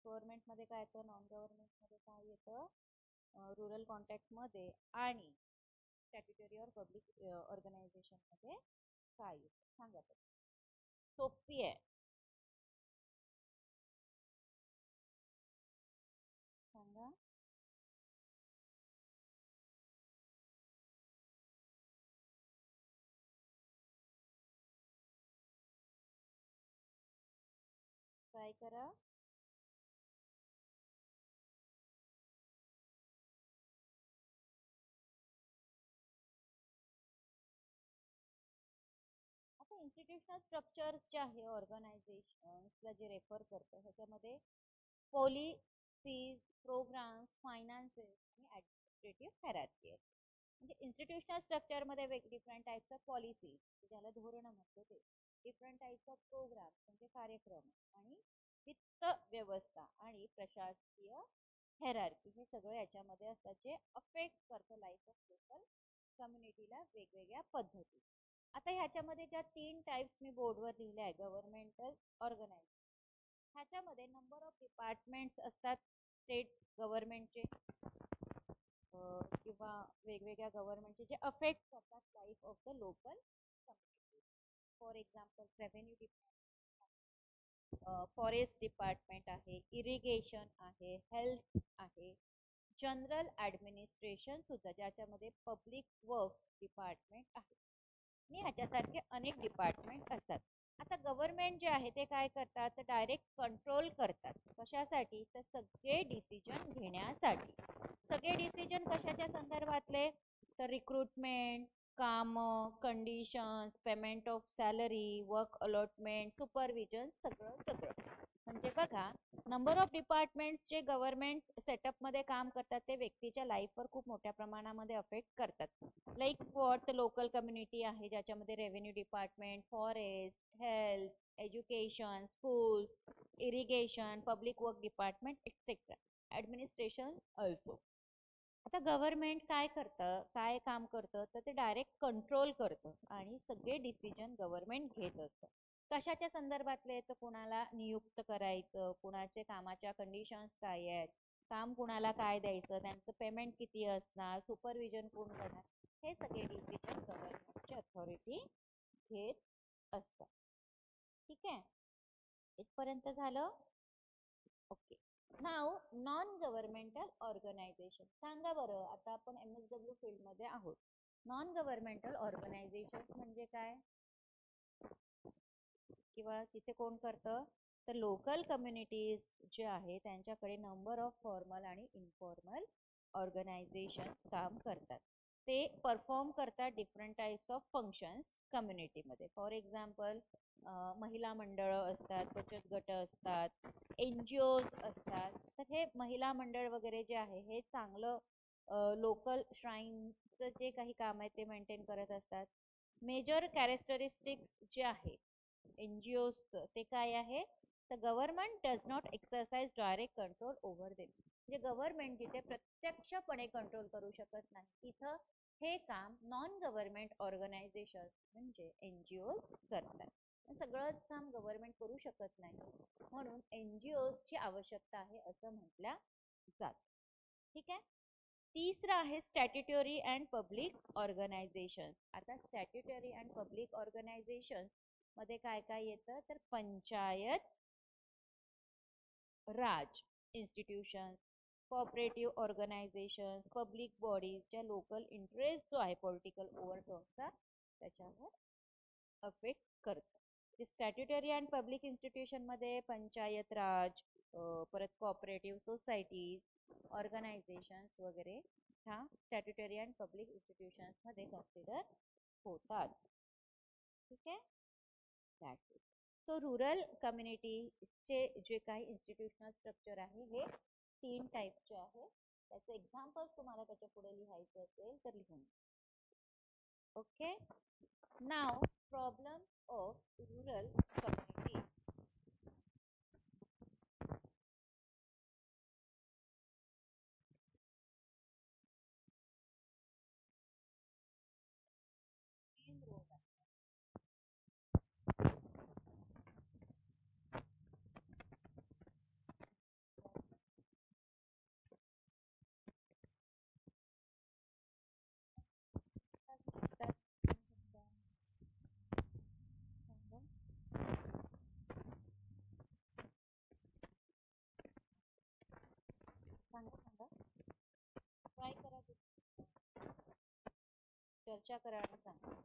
गव्हर्नमेंट मध्ये काय येतं, नॉन गव्हर्नमेंट मध्ये काय येतं, रुरल कॉन्टॅक्ट मध्ये आणि स्टॅट्युटरी और पब्लिक ऑर्गनायझेशन मध्ये काय येतं सांगा. सोपी आहे, सांगा. ट्राय करा. आता इन्स्टिट्यूशनल स्ट्रक्चर जे आहे ऑर्गनायझेशनला जे रेफर करतं ह्याच्यामध्ये पॉलिसीज, प्रोग्राम्स, फायनान्सेस आणि ऍडमिनिस्ट्रेटिव्ह हायरार्की आहे. म्हणजे इन्स्टिट्यूशनल स्ट्रक्चरमध्ये डिफरंट टाइप्स ऑफ पॉलिसीज, ज्याला धोरण म्हणतो ते, डिफरंट टाइप्स ऑफ प्रोग्राम म्हणजे कार्यक्रम आणि वित्त व्यवस्था आणि प्रशासकीय हायरार्की हे सगळं याच्यामध्ये असतात, जे अफेक्ट करतं लाईफ ऑफ लोकल कम्युनिटीला वेगवेगळ्या पद्धती. आता ह्याच्यामध्ये ज्या 3 टाइप्स मी बोर्डवर लिहिल्या आहे गव्हर्नमेंटल ऑर्गनायझेशन, ह्याच्यामध्ये नंबर ऑफ डिपार्टमेंट्स असतात स्टेट गव्हर्नमेंटचे किंवा वेगवेगळ्या गव्हर्नमेंटचे, जे अफेक्ट करतात life of the local community. For example revenue department, forest department आहे, इरिगेशन आहे, हेल्थ आहे, जनरल ऍडमिनिस्ट्रेशन सुद्धा ज्याच्यामध्ये पब्लिक वर्क डिपार्टमेंट आहे आणि ह्याच्यासारखे अनेक डिपार्टमेंट असतात. आता गव्हर्नमेंट जे आहे ते काय करतात, तर डायरेक्ट कंट्रोल करतात. कशासाठी, तर सगळे डिसिजन घेण्यासाठी. सगळे डिसिजन कशाच्या संदर्भातले, तर रिक्रुटमेंट, काम, conditions, payment of salary, work allotment, supervision, सगळं सगळं. म्हणजे बघा, नंबर ऑफ डिपार्टमेंट्स जे गव्हर्नमेंट सेटअप मध्ये काम करतात ते व्यक्तीच्या लाईफवर खूप मोठ्या प्रमाणामध्ये अफेक्ट करतात. लाईक वॉट लोकल कम्युनिटी आहे ज्याच्यामध्ये revenue department, forest, health, education, schools, irrigation, public work department etcetera, administration also. आता गव्हर्नमेंट काय करतं, काय काम करतं, तर ते डायरेक्ट कंट्रोल करतं आणि सगळे डिसिजन गव्हर्नमेंट घेत असतं. कशाच्या संदर्भातले, तर कुणाला नियुक्त करायचं, कुणाचे कामाच्या कंडिशन्स काय आहेत, काम कुणाला काय द्यायचं, त्यांचं पेमेंट किती असणार, सुपरविजन कोण करणार, हे सगळे डिसिजन गव्हर्नमेंटची अथॉरिटी घेत असतात. ठीक आहे, इथपर्यंत झालं. ओके, नाव नॉन गव्हर्नमेंटल ऑर्गनायझेशन. सांगा बरं, आता आपण MSW फील्ड मध्ये आहोत. नॉन गव्हर्नमेंटल ऑर्गनायझेशन म्हणजे काय, किंवा तिथे कोण करतं, तर लोकल कम्युनिटीज जे आहे त्यांच्याकडे नंबर ऑफ फॉर्मल आणि इनफॉर्मल ऑर्गनायझेशन काम करतात. ते परफॉर्म करतात डिफरंट टाइप्स ऑफ फंक्शन्स कम्युनिटीमध्ये. फॉर एक्झाम्पल महिला मंडळं असतात, बचत गट असतात, NGOज असतात. तर हे महिला मंडळ वगैरे जे आहे हे चांगलं लोकल श्राईनचं जे काही काम आहे ते मेंटेन करत असतात. मेजर कॅरेक्टरिस्टिक्स जे आहे NGOज ते काय आहे, तर government does not exercise direct control over them. म्हणजे गव्हर्नमेंट जिथे प्रत्यक्षपणे कंट्रोल करू शकत नाही तिथं हे काम नॉन गव्हर्नमेंट ऑर्गनायझेशन म्हणजे NGO करतात. सगळंच काम गव्हर्नमेंट करू शकत नाही म्हणून NGOची आवश्यकता आहे असं म्हटल्या जात. ठीक आहे. तिसरा आहे स्टॅट्युटरी अँड पब्लिक ऑर्गनायझेशन. आता स्टॅट्युटरी अँड पब्लिक ऑर्गनायझेशन मध्ये काय काय येतं तर panchayat raj institution, cooperative organisation, public bodies ज्या लोकल इंटरेस्ट जो आहे पॉलिटिकल ओव्हरटॉनचा त्याच्यावर अफेक्ट करतं. स्टॅट्युटरी अँड पब्लिक इन्स्टिट्यूशन मध्ये पंचायत राज, परत कोऑपरेटिव्ह सोसायटीज, ऑर्गनायझेशन्स वगैरे ह्या स्टॅट्युटरी अँड पब्लिक इन्स्टिट्यूशन्स मध्ये कन्सिडर होतात. ठीक आहे. That's it. सो रुरल कम्युनिटीचे जे काही इन्स्टिट्यूशनल स्ट्रक्चर आहे हे 3 टाईपचे आहे. त्याचं एक्झाम्पल्स तुम्हाला त्याच्या पुढे लिहायचं असेल तर लिहून. Okay. Now problem of rural community. सांगा सांगा. ट्राय करा, चर्चा करा आणि सांगा.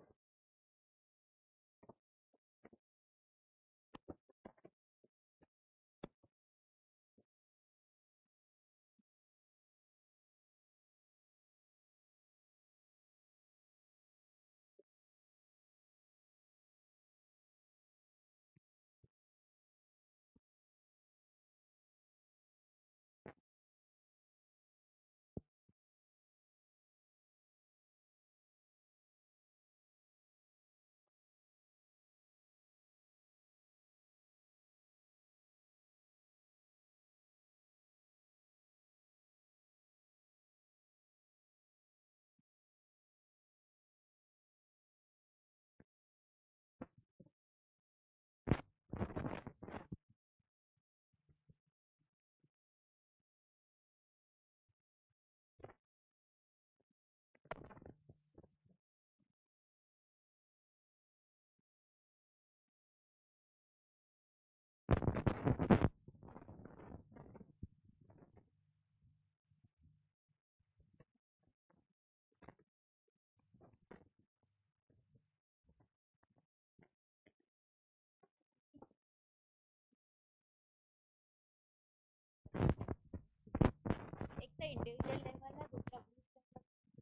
एक तर इंडिव्हिज्युअल लेवलला, दुसरा ग्रुप,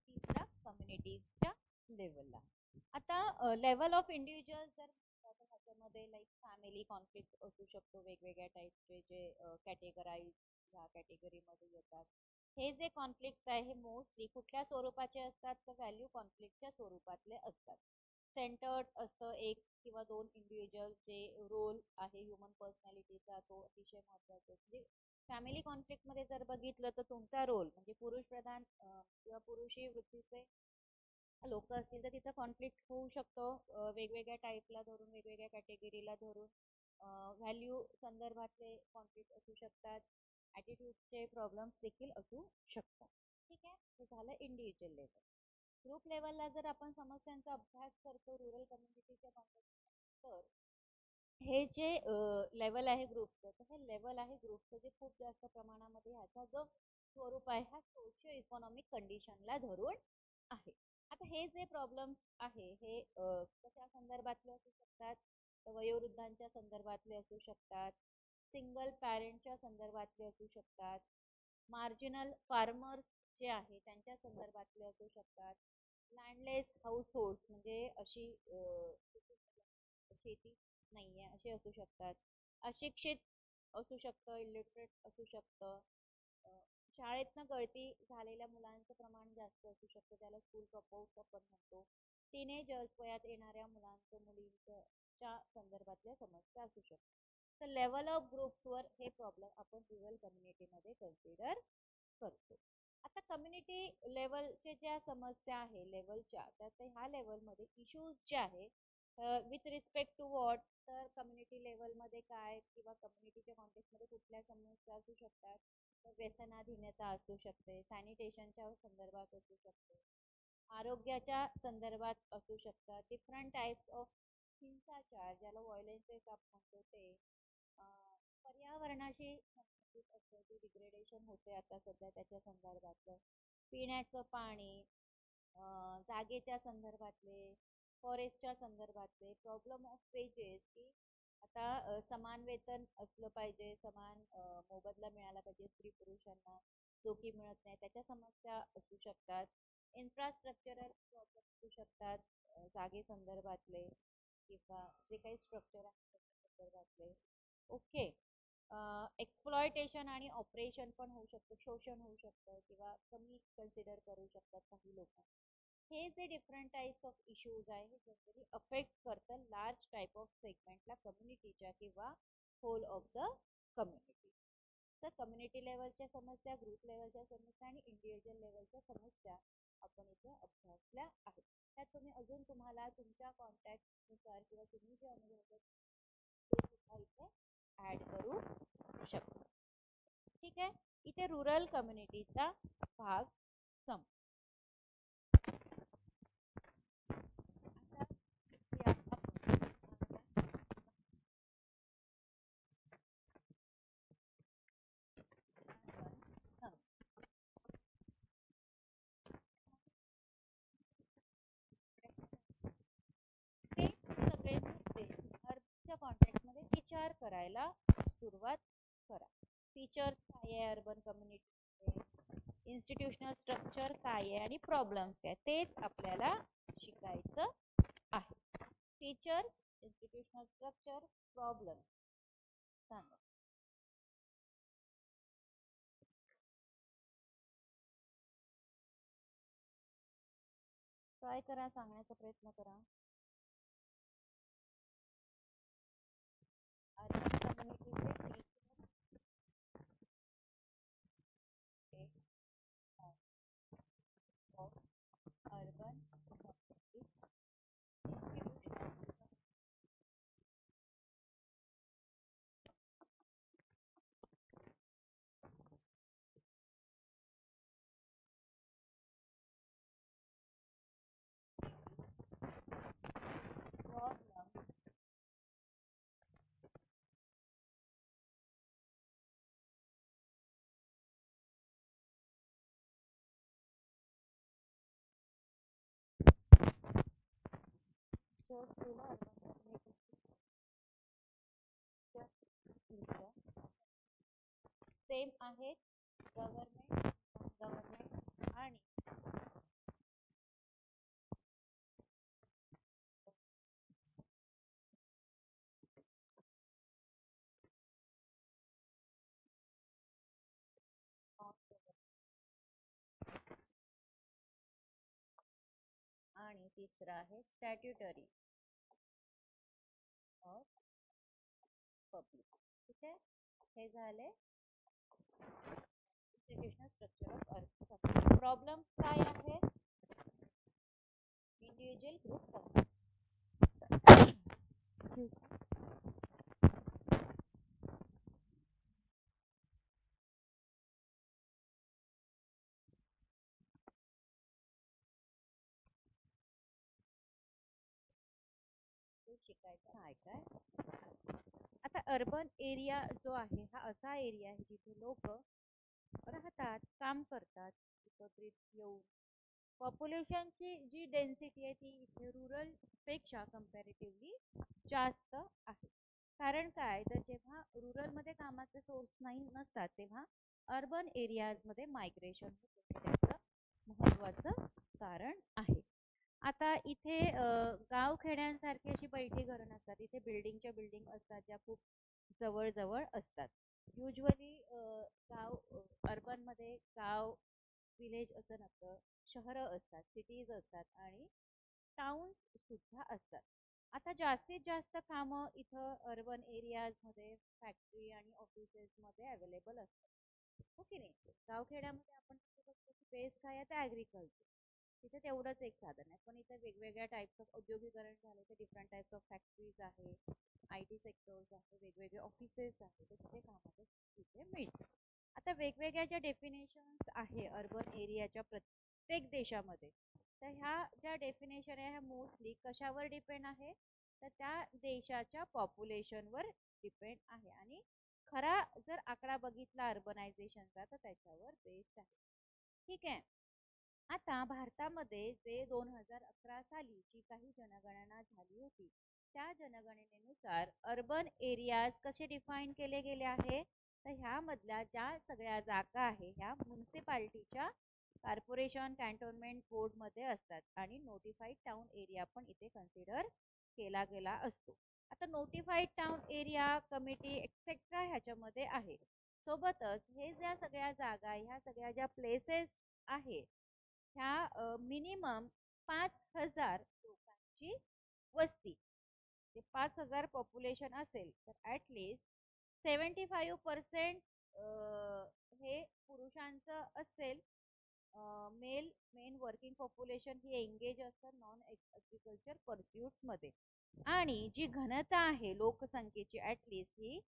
तिसरा कम्युनिटीजच्या लेवलला. आता लेवल ऑफ इंडिव्हिज्युअल जर ह्याच्यामध्ये लाईक फॅमिली कॉन्फ्लिक्ट असू शकतो, वेगवेगळ्या टाईपचे जे कॅटेगराईज ह्या कॅटेगरीमध्ये येतात. हे जे कॉन्फ्लिक्ट आहे हे मोस्टली कुठल्या स्वरूपाचे असतात तर व्हॅल्यू कॉन्फ्लिक्टच्या स्वरूपातले असतात. सेंटर्ड असतं एक किंवा दोन इंडिव्हिज्युअल जे रोल आहे ह्युमन पर्सनॅलिटीचा तो अतिशय महत्त्वाचा. म्हणजे फॅमिली कॉन्फ्लिक्टमध्ये जर बघितलं तर तुमचा रोल म्हणजे पुरुष प्रधान किंवा पुरुषी वृत्तीचे लोक असतील तर तिथं कॉन्फ्लिक्ट होऊ शकतो वेगवेगळ्या टाईपला धरून, वेगवेगळ्या कॅटेगरीला धरून. व्हॅल्यू संदर्भातले कॉन्फ्लिक्ट असू शकतात, ॲटिट्यूडचे प्रॉब्लेम्स देखील असू शकतात. ठीक आहे. हे झालं इंडिव्हिज्युअल लेवल. ग्रुप लेवलला जर आपण समस्यांचा अभ्यास करतो रुरल कम्युनिटीच्या कॉन्टेक्स्टमध्ये तर हे जे लेवल आहे ग्रुपचं तर हे लेवल आहे ग्रुपचं जे खूप जास्त प्रमाणामध्ये ह्याचा जो स्वरूप आहे हा सोशिओ इकॉनॉमिक कंडिशनला धरून आहे. आता हे जे प्रॉब्लेम्स आहे हे कशा संदर्भातले असू शकतात तर वयोवृद्धांच्या संदर्भातले असू शकतात, सिंगल पॅरेंटच्या संदर्भातले असू शकतात, मार्जिनल फार्मर्स जे आहे त्यांच्या संदर्भातले असू शकतात, लँडलेस हाऊसहोल्ड्स म्हणजे अशी शेती नाहीये असे असू शकतात, अशिक्षित असू शकतं, इलिटरेट असू शकतं, शाळेतनं गळती झालेल्या मुलांचं प्रमाण जास्त असू शकतं त्याला स्कूल ड्रॉपआउट आपण म्हणतो, टीनेजर्स वयात येणाऱ्या मुलांचं मुलींच्या संदर्भातल्या समस्या असू शकतात. तर लेवल ऑफ ग्रुप्सवर हे प्रॉब्लेम आपण रुरल कम्युनिटीमध्ये कन्सिडर करतो. आता कम्युनिटी लेवलचे ज्या समस्या आहे लेवलच्या, तर ह्या लेवलमध्ये इश्यूज जे आहे विथ रिस्पेक्ट टू वॉट, तर कम्युनिटी लेवलमध्ये काय किंवा कम्युनिटीच्या कॉन्टेक्समध्ये कुठल्या समस्या असू शकतात, तर व्यसनाधीनता असू शकते, सॅनिटेशनच्या संदर्भात असू शकते, आरोग्याच्या संदर्भात असू शकतात, डिफरंट टाईप्स ऑफ हिंसाचार ज्याला व्हायलेन्सेस आपण म्हणतो ते, पर्यावरणाशी संबंधित असतं जे डिग्रेडेशन होते आता सध्या त्याच्या संदर्भातलं, पिण्याचं पाणी, जागेच्या संदर्भातले, फॉरेस्टच्या संदर्भातले, प्रॉब्लेम ऑफ वेजेस की आता समान वेतन असलं पाहिजे, समान मोबदला मिळाला पाहिजे स्त्री पुरुषांना, जो की मिळत नाही त्याच्या समस्या असू शकतात, इन्फ्रास्ट्रक्चरल प्रॉब्लेम असू शकतात जागे संदर्भातले किंवा जे काही स्ट्रक्चर आहे त्याच्या संदर्भातले. ओके. एक्सप्लॉयटेशन आणि ऑपरेशन पण होऊ शकतं, शोषण होऊ शकतं किंवा कमी कन्सिडर करू शकतात काही लोक. हे जे डिफरंट टाईप्स ऑफ इश्यूज आहे हे जनरली अफेक्ट करतं लार्ज टाईप ऑफ सेगमेंटला कम्युनिटीच्या किंवा होल ऑफ द कम्युनिटी. तर कम्युनिटी लेवलच्या समस्या, ग्रुप लेवलच्या समस्या आणि इंडिव्हिज्युअल लेवलच्या समस्या आपण इथे अभ्यासल्या आहेत. त्यात तुम्ही अजून तुम्हाला तुमच्या कॉन्टॅक्टनुसार किंवा तुम्ही जे अनुभव ते सुद्धा इथे ऍड करू शकतो. ठीक आहे. इथे रुरल कम्युनिटीचा भाग संपला. ते सगळे मुद्दे अर्बनच्या कॉन्टेक्स्टमध्ये विचार करायला सुरुवात करा. फीचर्स काय आहे अर्बन कम्युनिटी, इन्स्टिट्यूशनल स्ट्रक्चर काय आहे आणि प्रॉब्लेम्स काय, तेच आपल्याला शिकायचं आहे. फीचर्स, इन्स्टिट्यूशनल स्ट्रक्चर, प्रॉब्लेम सांगा. ट्राय करा, सांगण्याचा प्रयत्न करा. अर्बन कम्युनिटीचे features of urban community, institutional problem same आहेत गव्हर्नमेंट, गव्हर्नमेंट आणि आणि तिसरा आहे स्टॅट्युटरी ऑफ पब्लिक. ठीक आहे. हे झाले institutional structure of urban. Problem काय आहे? इंडिव्हिज्युअल ग्रुप शिकायचं आहे काय. आता अर्बन एरिया जो आहे हा असा एरिया आहे जिथे लोक राहतात, काम करतात, एकत्रित येऊन. पॉप्युलेशनची जी डेन्सिटी आहे ती इथे रुरल पेक्षा कम्पॅरेटिव्हली जास्त आहे. कारण काय, तर जेव्हा रुरलमध्ये कामाचे सोर्स नाही नसतात तेव्हा अर्बन एरियाजमध्ये मायग्रेशन होते, त्याचं महत्त्वाचं कारण आहे. आता इथे गावखेड्यांसारखी अशी बैठी घरं नसतात, इथे बिल्डिंगच्या बिल्डिंग असतात ज्या खूप जवळ असतात. युजली गाव अर्बनमध्ये गाव विलेज असं नसतं, शहरं असतात, सिटीज असतात आणि टाउन्स सुद्धा असतात. आता जास्तीत जास्त कामं इथं अर्बन एरियाजमध्ये फॅक्टरी आणि ऑफिसेसमध्ये अवेलेबल असतात. हो की नाही. गावखेड्यामध्ये आपण कसं बघतो की बेस काय आहे तर ॲग्रिकल्चर, तिथे तेवढंच एक साधन आहे. पण इथे वेगवेगळ्या टाईप्स ऑफ औद्योगिकरण झालं तर डिफरंट टाईप्स ऑफ फॅक्टरीज आहे, IT सेक्टर्स आहे, वेगवेगळे ऑफिसेस आहे, तर तिथे कामाचं तिथे मिळतं. आता वेगवेगळ्या ज्या डेफिनेशन्स आहे अर्बन एरियाच्या प्रत्येक देशामध्ये, तर ह्या ज्या डेफिनेशन आहे ह्या मोस्टली कशावर डिपेंड आहे तर त्या देशाच्या पॉप्युलेशनवर डिपेंड आहे. आणि खरा जर आकडा बघितला अर्बनायझेशनचा तर त्याच्यावर बेस्ड आहे. ठीक आहे. आता भारतामध्ये जे 2011 साली जी काही जनगणना झाली होती त्या जनगणनेनुसार अर्बन एरियाज कसे डिफाईन केले गेले आहे तर ह्यामधल्या ज्या सगळ्या जागा आहे ह्या म्युन्सिपाल्टीच्या कॉर्पोरेशन कॅन्टोन्मेंट बोर्डमध्ये असतात आणि नोटिफाईड टाउन एरिया पण इथे कन्सिडर केला गेला असतो. आता notified town area committee etcetera ह्याच्यामध्ये आहे. सोबतच हे ज्या सगळ्या जागा ह्या सगळ्या ज्या प्लेसेस आहे ह्या मिनिमम 5,000 लोकांची वस्ती, 5,000 पॉप्युलेशन असेल तर ॲटलिस्ट 75% हे पुरुषांचं असेल. मेन वर्किंग पॉप्युलेशन ही एंगेज असतात नॉन ॲग्रिकल्चर परस्यूट्समध्ये. आणि जी घनता आहे लोकसंख्येची ॲटलिस्ट ही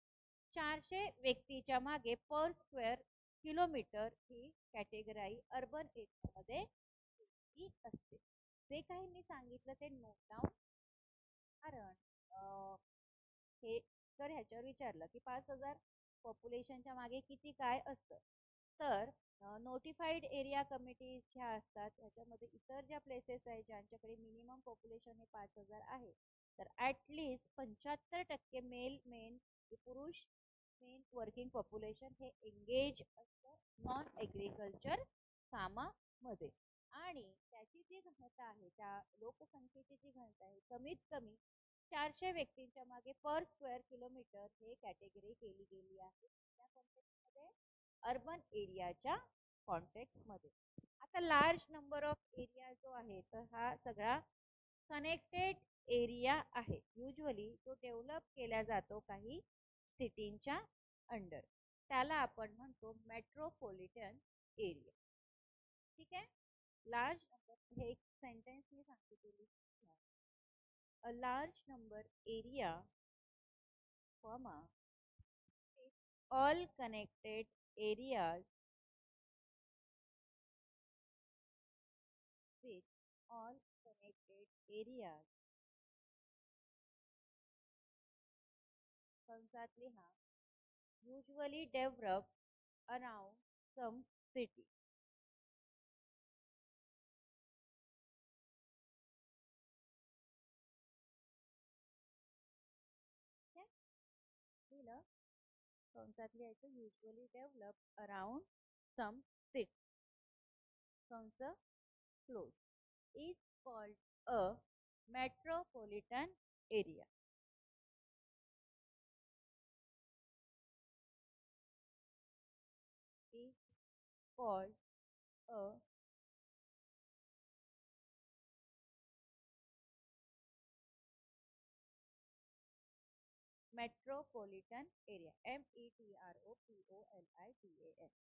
400 व्यक्तीच्या मागे पर स्क्वेअर किलोमीटर ही कॅटेगराई अर्बन एरियामध्ये असते. जे काही मी सांगितलं ते नोट डाऊन. कारण हे जर ह्याच्यावर विचारलं की 5,000 पॉप्युलेशनच्या मागे किती काय असतं तर नोटिफाईड एरिया कमिटीज ह्या असतात. ह्याच्यामध्ये इतर ज्या प्लेसेस आहेत ज्यांच्याकडे मिनिमम पॉप्युलेशन हे 5,000 आहे तर ॲटलिस्ट 75% पुरुष मेन वर्किंग पॉप्युलेशन हे एंगेज असतं नॉन ॲग्रिकल्चर कामामध्ये. आणि त्याची जी घनता आहे त्या लोकसंख्येची जी घनता आहे कमीत कमी 400 व्यक्तींच्या मागे पर स्क्वेअर किलोमीटर हे कॅटेगरी केली गेली आहे त्या कॉन्टेक्स्टमध्ये अर्बन एरियाच्या कॉन्टेक्स्टमध्ये. आता लार्ज नंबर ऑफ एरिया जो आहे तर हा सगळा कनेक्टेड एरिया आहे. युजली तो डेव्हलप केला जातो काही सिटींच्या अंडर, त्याला आपण म्हणतो मेट्रोपॉलिटन एरिया. ठीक आहे. लार्ज नंबर हे एक सेंटेन्स मी सांगितलेली. A large number area, comma, all connected areas with all connected areas कंसात लिहा usually develop around some city. लिहिलं कंसात लिहायचं usually develop around some city कंस close is called a metropolitan area. Is called a metropolitan area. metropolitan.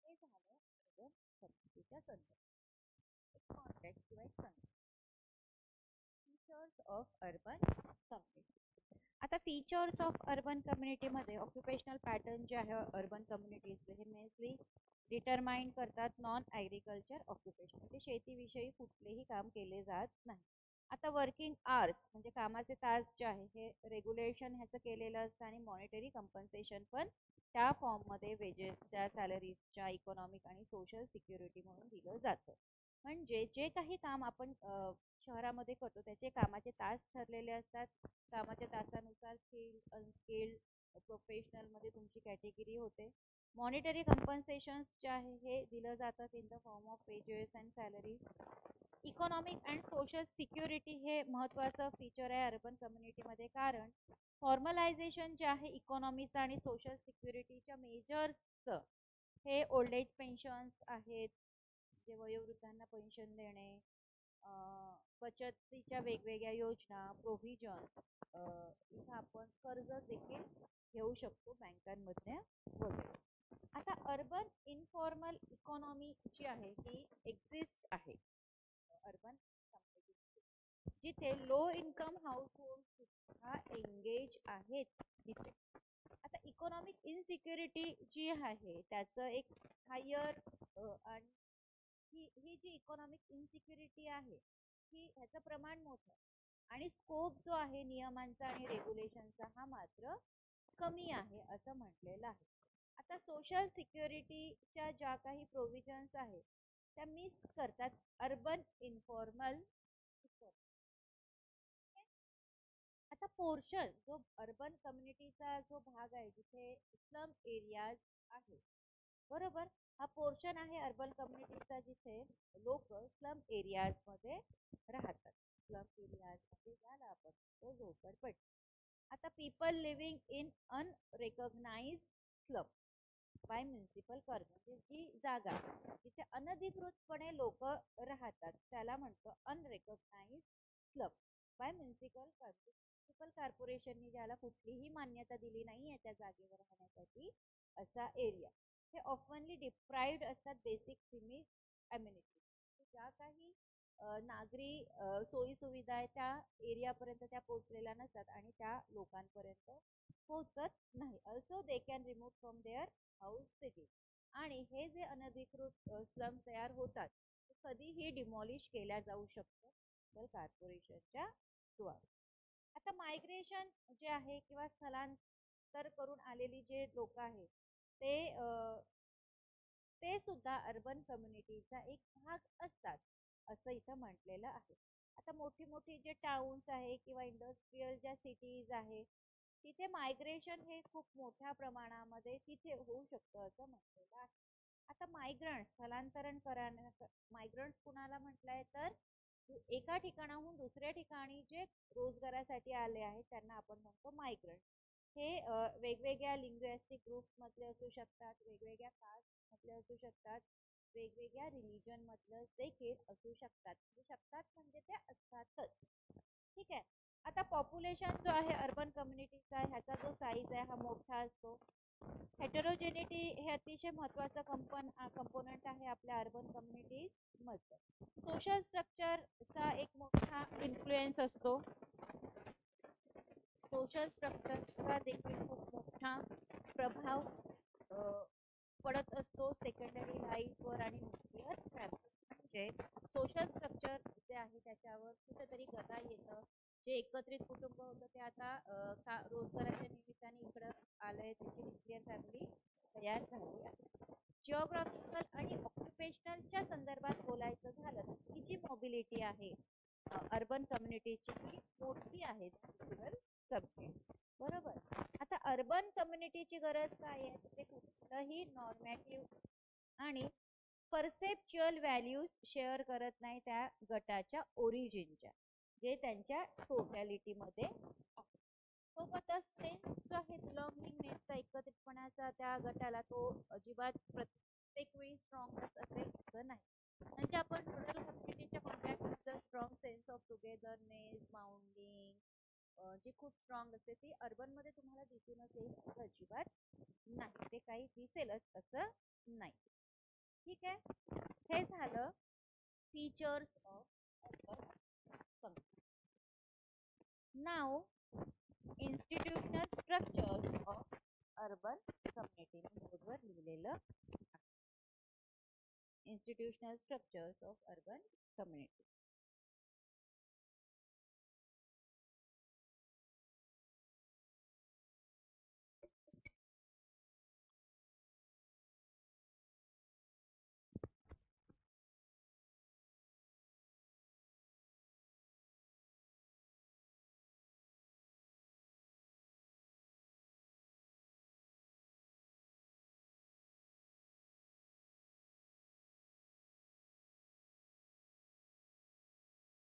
हे झालं urban कम्युनिटीच्या संदर्भात context किंवा एक संदर्भ. Features of urban community. आता फीचर्स ऑफ अर्बन कम्युनिटीमध्ये ऑक्युपेशनल पॅटर्न जे आहे अर्बन कम्युनिटीजचे हे मेनली डिटरमाइन करतात नॉन ॲग्रिकल्चर ऑक्युपेशन, म्हणजे शेतीविषयी कुठलेही काम केले जात नाही. आता वर्किंग आवर्स म्हणजे कामाचे तास जे आहे हे रेग्युलेशन ह्याचं केलेलं असतं आणि मॉनिटरी कंपन्सेशन पण त्या फॉर्ममध्ये वेजेसच्या सॅलरीजच्या इकॉनॉमिक आणि सोशल सिक्युरिटी म्हणून दिलं जातं. म्हणजे जे काही काम आपण शहरामध्ये करतो त्याचे कामाचे तास ठरलेले असतात. कामाच्या तासानुसार स्किल्ड अनस्किल्ड प्रोफेशनलमध्ये तुमची कॅटेगरी होते. मॉनिटरी कंपन्सेशन्स जे आहे हे दिलं जातात in the form of wedges and salaries. Economic and social security हे महत्त्वाचं फीचर आहे अर्बन कम्युनिटीमध्ये, कारण फॉर्मलायझेशन जे आहे इकॉनॉमीचं आणि सोशल सिक्युरिटीच्या मेजर्सचं हे ओल्ड एज पेन्शन्स आहेत, जे वयोवृद्धांना पेन्शन देणे, बचतीच्या वेगवेगळ्या योजना, प्रोव्हिजन, इथं आपण कर्ज देखील घेऊ शकतो बँकांमधल्या वगैरे. आता अर्बन इन्फॉर्मल इकॉनॉमी जी आहे ही एक्झिस्ट आहे अर्बन कम्युनिटी, जिथे लो इन्कम हाऊसहोल्ड सुद्धा एंगेज आहेत तिथे. आता इकॉनॉमिक इनसिक्युरिटी जी आहे त्याचं एक हायर आणि ही जी इकॉनॉमिक इनसिक्युरिटी आहे ही ह्याचं प्रमाण मोठं आहे आणि स्कोप जो आहे नियमांचा आणि रेग्युलेशनचा हा मात्र कमी आहे असं म्हटलेलं आहे. आता सोशल सिक्युरिटीच्या ज्या काही प्रोव्हिजन्स आहेत त्या मिस करतात अर्बन इन्फॉर्मल. आता पोर्शन जो अर्बन कम्युनिटीचा जो भाग आहे जिथे स्लम एरियाज आहे, बरोबर, हा पोर्शन आहे अर्बन कम्युनिटीचा जिथे लोक स्लम एरियाजमध्ये राहतात. स्लम एरियाजमध्ये ज्याला आपण तो झोपडपट्टी. आता people living in unrecognised slum by municipal corporation, जी जागा जिथे अनधिकृतपणे लोक राहतात त्याला म्हणतो अनरेकग्नाइज्ड स्लम बाय म्युन्सिपल कॉर्पोरेशननी ज्याला कुठलीही मान्यता दिली नाही आहे त्या जागेवर राहण्यासाठी असा एरिया. हे ऑफनली डिप्राइव्ड असतात बेसिक सिमिक अम्युनिटी. ज्या काही नागरी सोयी सुविधा आहे त्या एरियापर्यंत त्या पोहोचलेल्या नसतात आणि त्या लोकांपर्यंत पोहोचत नाही. Also they can remove from their house city. आणि हे जे अनधिकृत स्लम तयार होतात ते कधीही डिमॉलिश केल्या जाऊ शकतं कॉर्पोरेशनच्या द्वारे. आता मायग्रेशन जे आहे किंवा स्थलांतर करून आलेली जे लोक आहेत ते सुद्धा अर्बन कम्युनिटीचा एक भाग असतात असं इथं म्हटलेलं आहे. आता मोठी मोठी जे टाउन्स आहे किंवा इंडस्ट्रियल ज्या सिटीज आहे तिथे मायग्रेशन हे खूप मोठ्या प्रमाणामध्ये तिथे होऊ शकतं असं म्हटलेलं आहे. आता मायग्रंट स्थलांतरण मायग्रंट्स कुणाला म्हटलंय तर एका ठिकाणाहून दुसऱ्या ठिकाणी जे रोजगारासाठी आले आहेत त्यांना आपण म्हणतो मायग्रंट. हे वेगवेगळ्या लिंग्विस्टिक ग्रुप्स मधले असू शकतात, वेगवेगळ्या कास्ट मधले असू शकतात, वेगवेगळ्या रिलीजन मधलं देखील असू शकतात. म्हणजे ते असतातच. ठीक आहे. आता पॉप्युलेशन जो आहे अर्बन कम्युनिटीचा ह्याचा जो साईज आहे हा मोठा असतो. हेटेरोजेनिटी हे अतिशय महत्वाचा कंपोनंट आहे आपल्या अर्बन कम्युनिटीज मध्ये. सोशल स्ट्रक्चरचा एक मोठा इन्फ्लुएन्स असतो. सोशल स्ट्रक्चरचा देखील खूप मोठा प्रभाव पडत असतो सेकंडरी लाईफवर आणि न्यूक्लिअर फॅमिली. म्हणजे सोशल स्ट्रक्चर जे आहे त्याच्यावर कुठेतरी गदा येतं. जे एकत्रित कुटुंब होतं ते आता रोजगाराच्या निमित्ताने इकडं आलंय, त्याची न्यूक्लिअर फॅमिली तयार झाली आहे. जिओग्राफिकल आणि ऑक्युपेशनलच्या संदर्भात बोलायचं झालं तर ही जी मोबिलिटी आहे अर्बन कम्युनिटीची ही मोठी आहे बरोबर. आता अर्बन कम्युनिटीची गरज काय आहे, ते कुठलंही नॉर्मॅटिव्ह आणि परसेप्च्युअल व्हॅल्यूज शेअर करत नाही त्या गटाच्या ओरिजिनच्या, जे त्यांच्या टोटॅलिटीमध्ये सोबतच सेन्स जो आहे बिलॉंगिंगनेसचा एकत्रितपणाचा त्या गटाला तो अजिबात प्रत्येक वेळी स्ट्रॉंग असेल असं नाही. म्हणजे आपण रुरल कम्युनिटीच्या कॉन्टॅक्टमधलं strong sense of togetherness bounding जी खूप स्ट्रॉंग असते ती अर्बनमध्ये तुम्हाला दिसूनच येईल असं अजिबात नाही. ते काही दिसेलच असं नाही. ठीक आहे. हे झालं फीचर्स ऑफ अर्बन कम्युनिटी. नाव institutional structures of urban community बोर्डवर लिहिलेलं आहे. Institutional structures of urban community.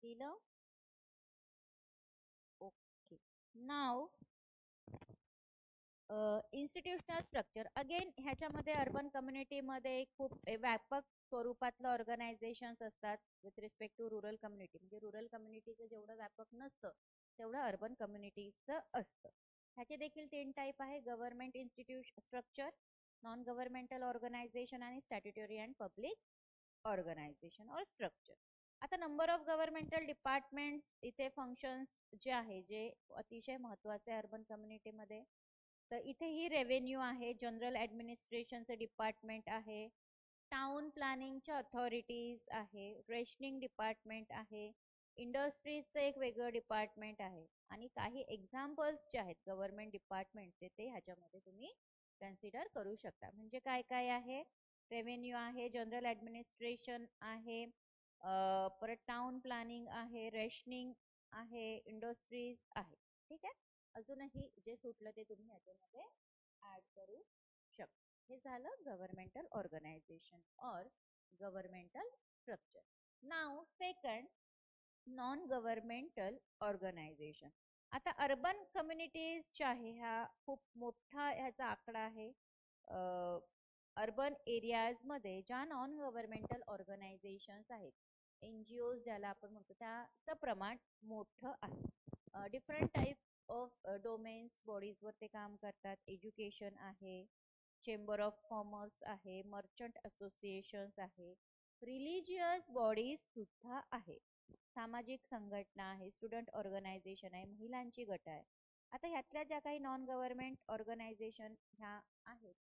लिहिलं. ओके. नाव इन्स्टिट्यूशनल स्ट्रक्चर. अगेन ह्याच्यामध्ये अर्बन कम्युनिटीमध्ये खूप व्यापक स्वरूपातलं ऑर्गनायझेशन्स असतात with respect to rural community. म्हणजे रुरल कम्युनिटीचं जेवढं व्यापक नसतं तेवढं अर्बन कम्युनिटीचं असतं. ह्याचे देखील 3 टाईप आहे: government institution structure, non governmental organisation आणि स्टॅट्युटरी अँड पब्लिक ऑर्गनायझेशन और स्ट्रक्चर. आता नंबर ऑफ गव्हर्नमेंटल डिपार्टमेंट्स इथे फंक्शन्स जे आहे जे अतिशय महत्वाचे अर्बन कम्युनिटीमध्ये. तर इथे ही रेव्हेन्यू आहे, जनरल ॲडमिनिस्ट्रेशनचं डिपार्टमेंट आहे, टाउन प्लॅनिंगच्या अथॉरिटीज आहे, रेशनिंग डिपार्टमेंट आहे, इंडस्ट्रीजचं एक वेगळं डिपार्टमेंट आहे आणि काही एक्झाम्पल्स जे आहेत गव्हर्नमेंट डिपार्टमेंटचे ते ह्याच्यामध्ये तुम्ही कन्सिडर करू शकता. म्हणजे काय काय आहे? रेव्हेन्यू आहे, जनरल ॲडमिनिस्ट्रेशन आहे, परत टाउन प्लॅनिंग आहे, रेशनिंग आहे, इंडस्ट्रीज आहे. ठीक आहे. अजूनही जे सुटलं ते तुम्ही ह्याच्यामध्ये ऍड करू शकता. हे झालं गव्हर्नमेंटल ऑर्गनायझेशन और गव्हर्नमेंटल स्ट्रक्चर. नाव सेकंड, नॉन गव्हर्नमेंटल ऑर्गनायझेशन. आता अर्बन कम्युनिटीज जे आहे ह्या खूप मोठा ह्याचा आकडा आहे. अर्बन एरियाजमध्ये ज्या नॉन गव्हर्नमेंटल ऑर्गनायझेशन्स आहेत, NGOज ज्याला आपण म्हणतो, त्याचं प्रमाण मोठं आहे. डिफरंट टाईप ऑफ डोमेन्स बॉडीजवर ते काम करतात. एज्युकेशन आहे, चेंबर ऑफ कॉमर्स आहे, मर्चंट असोसिएशन्स आहे, रिलिजियस बॉडीज सुद्धा आहे, सामाजिक संघटना आहे, स्टुडंट ऑर्गनायझेशन आहे, महिलांची गट आहे. आता ह्यातल्या ज्या काही नॉन गव्हर्नमेंट ऑर्गनायझेशन ह्या आहेत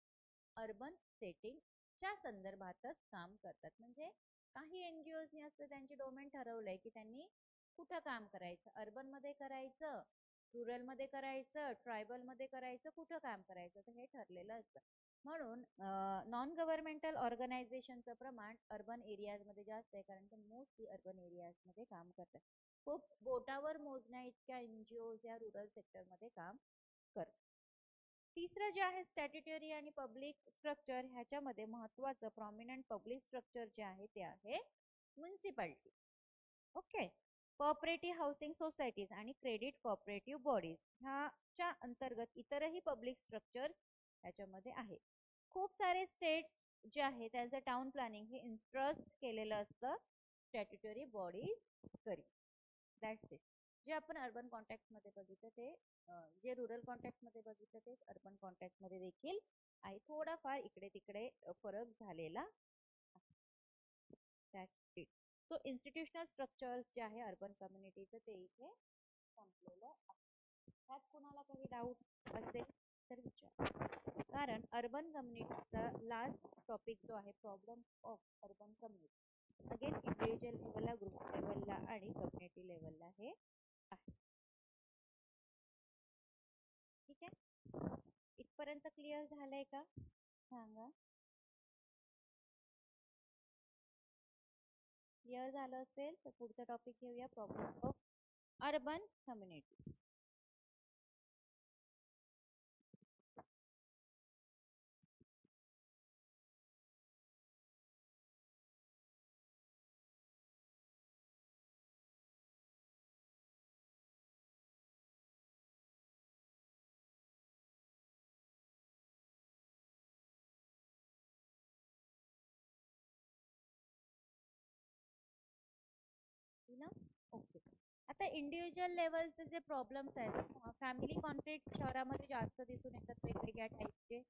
अर्बन सेटिंगच्या संदर्भातच काम करतात. म्हणजे काही NGOजनी असं त्यांची डोमेन ठरवलंय की त्यांनी कुठं काम करायचं, अर्बनमध्ये करायचं, रुरलमध्ये करायचं, ट्रायबलमध्ये करायचं, कुठं काम करायचं, तर हे ठरलेलं असतं. म्हणून नॉन गव्हर्नमेंटल ऑर्गनायझेशनचं प्रमाण अर्बन एरियाजमध्ये जास्त आहे, कारण ते मोस्टली अर्बन एरियाजमध्ये काम करतात. खूप बोटावर मोजण्या इतक्या NGOज या रुरल सेक्टरमध्ये काम करतात. तिसरं जे आहे स्टॅट्युटरी आणि पब्लिक स्ट्रक्चर. ह्याच्यामध्ये महत्वाचं प्रॉमिनंट पब्लिक स्ट्रक्चर जे आहे ते आहे municipality. Okay. Cooperative housing societies आणि क्रेडिट कोऑपरेटिव्ह बॉडीज ह्याच्या अंतर्गत इतरही पब्लिक स्ट्रक्चर ह्याच्यामध्ये आहे. खूप सारे स्टेट्स जे आहे त्यांचं टाउन प्लॅनिंग हे इंट्रस्ट केलेलं असतं statutory bodies curry. That's it. जे आपण अर्बन कॉन्टॅक्टमध्ये बघितलं ते, जे रुरल कॉन्टॅक्टमध्ये बघितलं तेच अर्बन कॉन्टॅक्टमध्ये देखील आहे. थोडाफार इकडे तिकडे फरक झालेला आहे. That's it. So institutional structures जे आहे अर्बन कम्युनिटीचं ते इथे संपलेलं आहे. ह्यात कुणाला काही डाऊट असेल तर विचार. कारण अर्बन कम्युनिटीचा लास्ट टॉपिक जो आहे problem of urban community, again individual लेवलला, ग्रुप लेवलला आणि कम्युनिटी लेवलला हे आहे. ठीक आहे. इथपर्यंत क्लिअर झालंय का सांगा. क्लिअर झालं असेल तर पुढचा टॉपिक घेऊया, problem of urban community. Okay. आता इंडिव्हिज्युअल लेवलचे जे प्रॉब्लेम्स आहेत, फॅमिली कॉन्फ्लिक्ट शहरामध्ये जास्त दिसून येतात. वेगवेगळ्या टाईपचे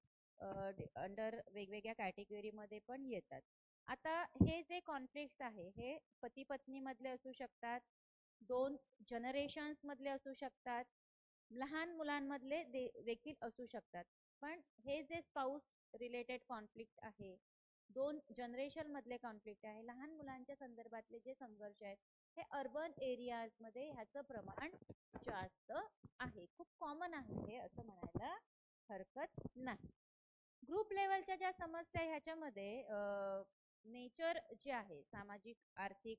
अंडर वेगवेगळ्या कॅटेगरीमध्ये पण येतात. आता हे जे कॉन्फ्लिक्ट आहे हे पती पत्नी मधले असू शकतात, 2 जनरेशन्स मधले असू शकतात, लहान मुलांमधले देखील असू शकतात. पण हे जे स्पाऊस रिलेटेड कॉन्फ्लिक्ट आहे, 2 जनरेशन मधले कॉन्फ्लिक्ट आहे, लहान मुलांच्या संदर्भातले जे संघर्ष आहेत, हे अर्बन एरियाजमध्ये ह्याचं प्रमाण जास्त आहे. खूप कॉमन आहे हे असं म्हणायला हरकत नाही. ग्रुप लेवलच्या ज्या समस्या ह्याच्यामध्ये नेचर जे आहे सामाजिक आर्थिक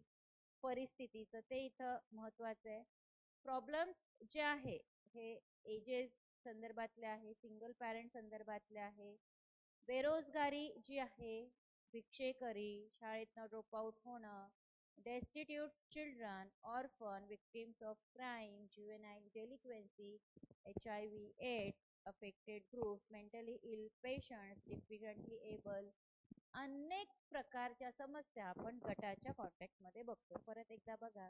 परिस्थितीचं ते इथं महत्वाचं आहे. प्रॉब्लेम्स जे आहे हे एजेस संदर्भातले आहे, सिंगल पॅरेंट संदर्भातले आहे, बेरोजगारी जी आहे, भिक्षेकरी, शाळेतनं ड्रॉपआउट होणं, destitute children, orphan, victims of crime, juvenile delinquency, HIV, AIDS, affected groups, mentally ill patients, differently able, अनेक प्रकारच्या समस्या आपण गटाच्या कॉन्टेक्स्ट बघतो. परत एकदा बघा,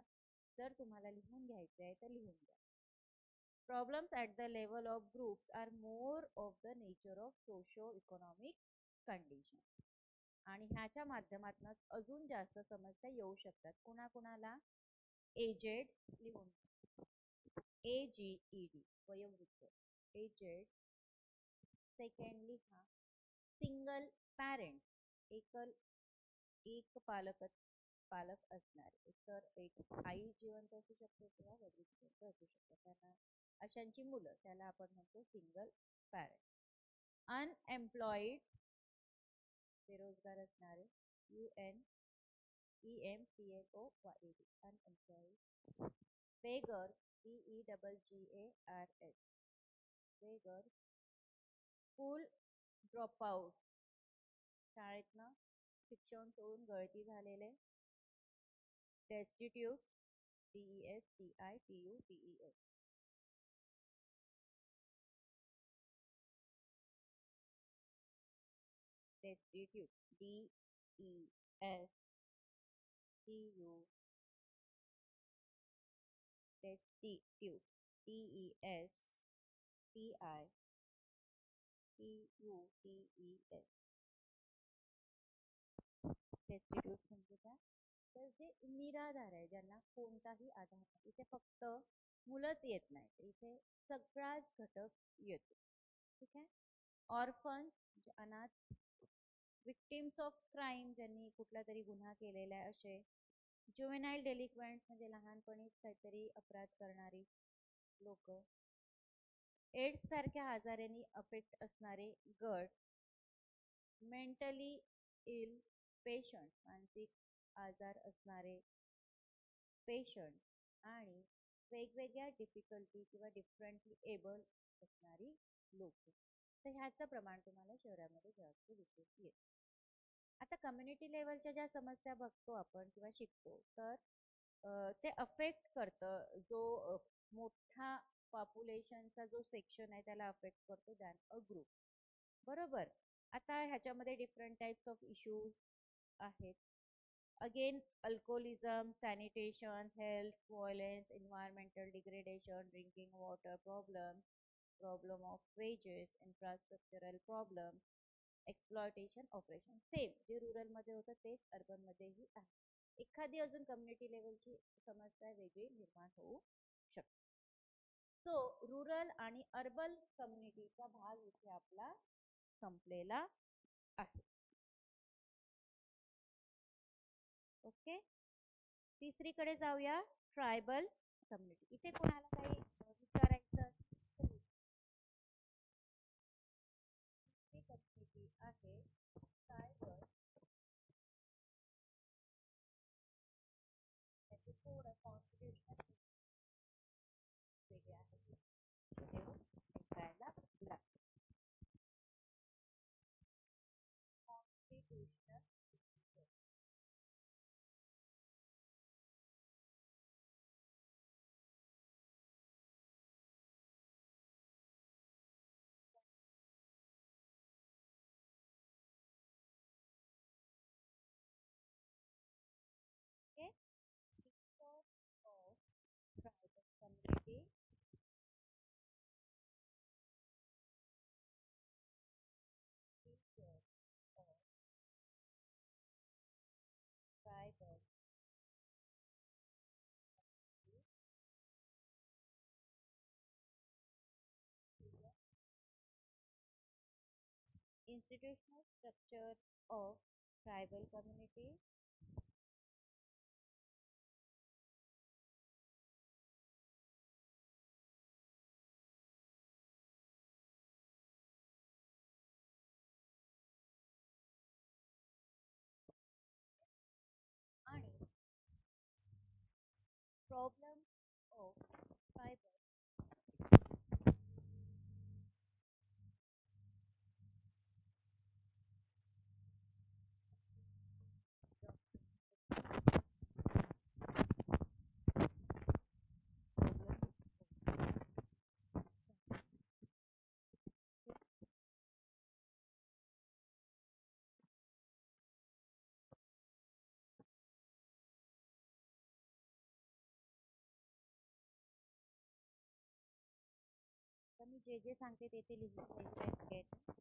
जर तुम्हाला लिहून घ्यायचे आहे तर लिहून घ्या. Problems at the level of groups are more of the nature of socio-economic condition. आणि ह्याच्या माध्यमातून अजून जास्त समस्या येऊ शकतात. कुणाकुणाला? एजेड लिहून AGED वयोवृद्ध एजेड. सेकंडली हा सिंगल पॅरेंट एक पालक असणारे, तर एक आई जिवंत असू शकते किंवा वडील जिवंत असू शकतात, त्यांना अशांची मुलं, त्याला आपण म्हणतो सिंगल पॅरेंट. अनएम्प्लॉईड बेरोजगार असणारे UNEMPLOYED unemployed. Beggar BEGGARS beggar. School dropout शाळेतनं शिक्षण सोडून गळती झालेले. Destitute DESTITUTES. destitute DESTUTE. destitute DESTITUTES. destitute म्हणजे काय? तर जे निराधार आहे, ज्यांना कोणताही आधार नाही. इथे फक्त मुलंच येत नाही, इथे सगळाच घटक येतो. ठीक आहे. ऑर्फन म्हणजे अनाथ. विक्टिम्स ऑफ क्राईम ज्यांनी कुठला तरी गुन्हा केलेला आहे असे. ज्युवेनाईल डेलिक्वेंट्स म्हणजे लहानपणीच काहीतरी अपराध करणारी लोक. एड्स सारख्या आजारांनी अफेक्ट असणारे गट. मेंटली इल पेशंट मानसिक आजार असणारे पेशंट. आणि वेगवेगळ्या डिफिकल्टी किंवा डिफरंटली एबल असणारी लोक. तर ह्याचं प्रमाण तुम्हाला शहरामध्ये जास्त दिसून येईल. आता कम्युनिटी लेवलच्या ज्या समस्या बघतो आपण किंवा शिकतो, तर ते अफेक्ट करतं जो मोठा पॉप्युलेशनचा जो सेक्शन आहे त्याला अफेक्ट करतो दॅन अ ग्रुप. बरोबर. आता ह्याच्यामध्ये डिफरंट टाइप्स ऑफ इश्यूज आहेत. Again alcoholism, sanitation, health, violence, environmental degradation, drinking water problem of wages, infrastructural problem, exploitation operation. Same जे रुरलमध्ये होतं तेच अर्बनमध्येही आहे. एखादी अजून कम्युनिटी लेवलची समस्या वेगळी निर्माण होऊ शकते. सो रुरल आणि अर्बन कम्युनिटीचा भाग इथे आपला संपलेला आहे. ओके. तिसरीकडे जाऊया, ट्रायबल कम्युनिटी. इथे कोणाला काही विचारायचं असेल कम्युनिटी आहे ट्रायबल. त्याचे थोडं कॉन्स्टिट्यूशनल वेगळे आहे, ऐकायला लागतं. Constitutional okay. Features of tribal community. Features of tribal institutional structure of tribal community. आणि problem of tribal मी जे जे सांगते ते लिहून घ्यायचं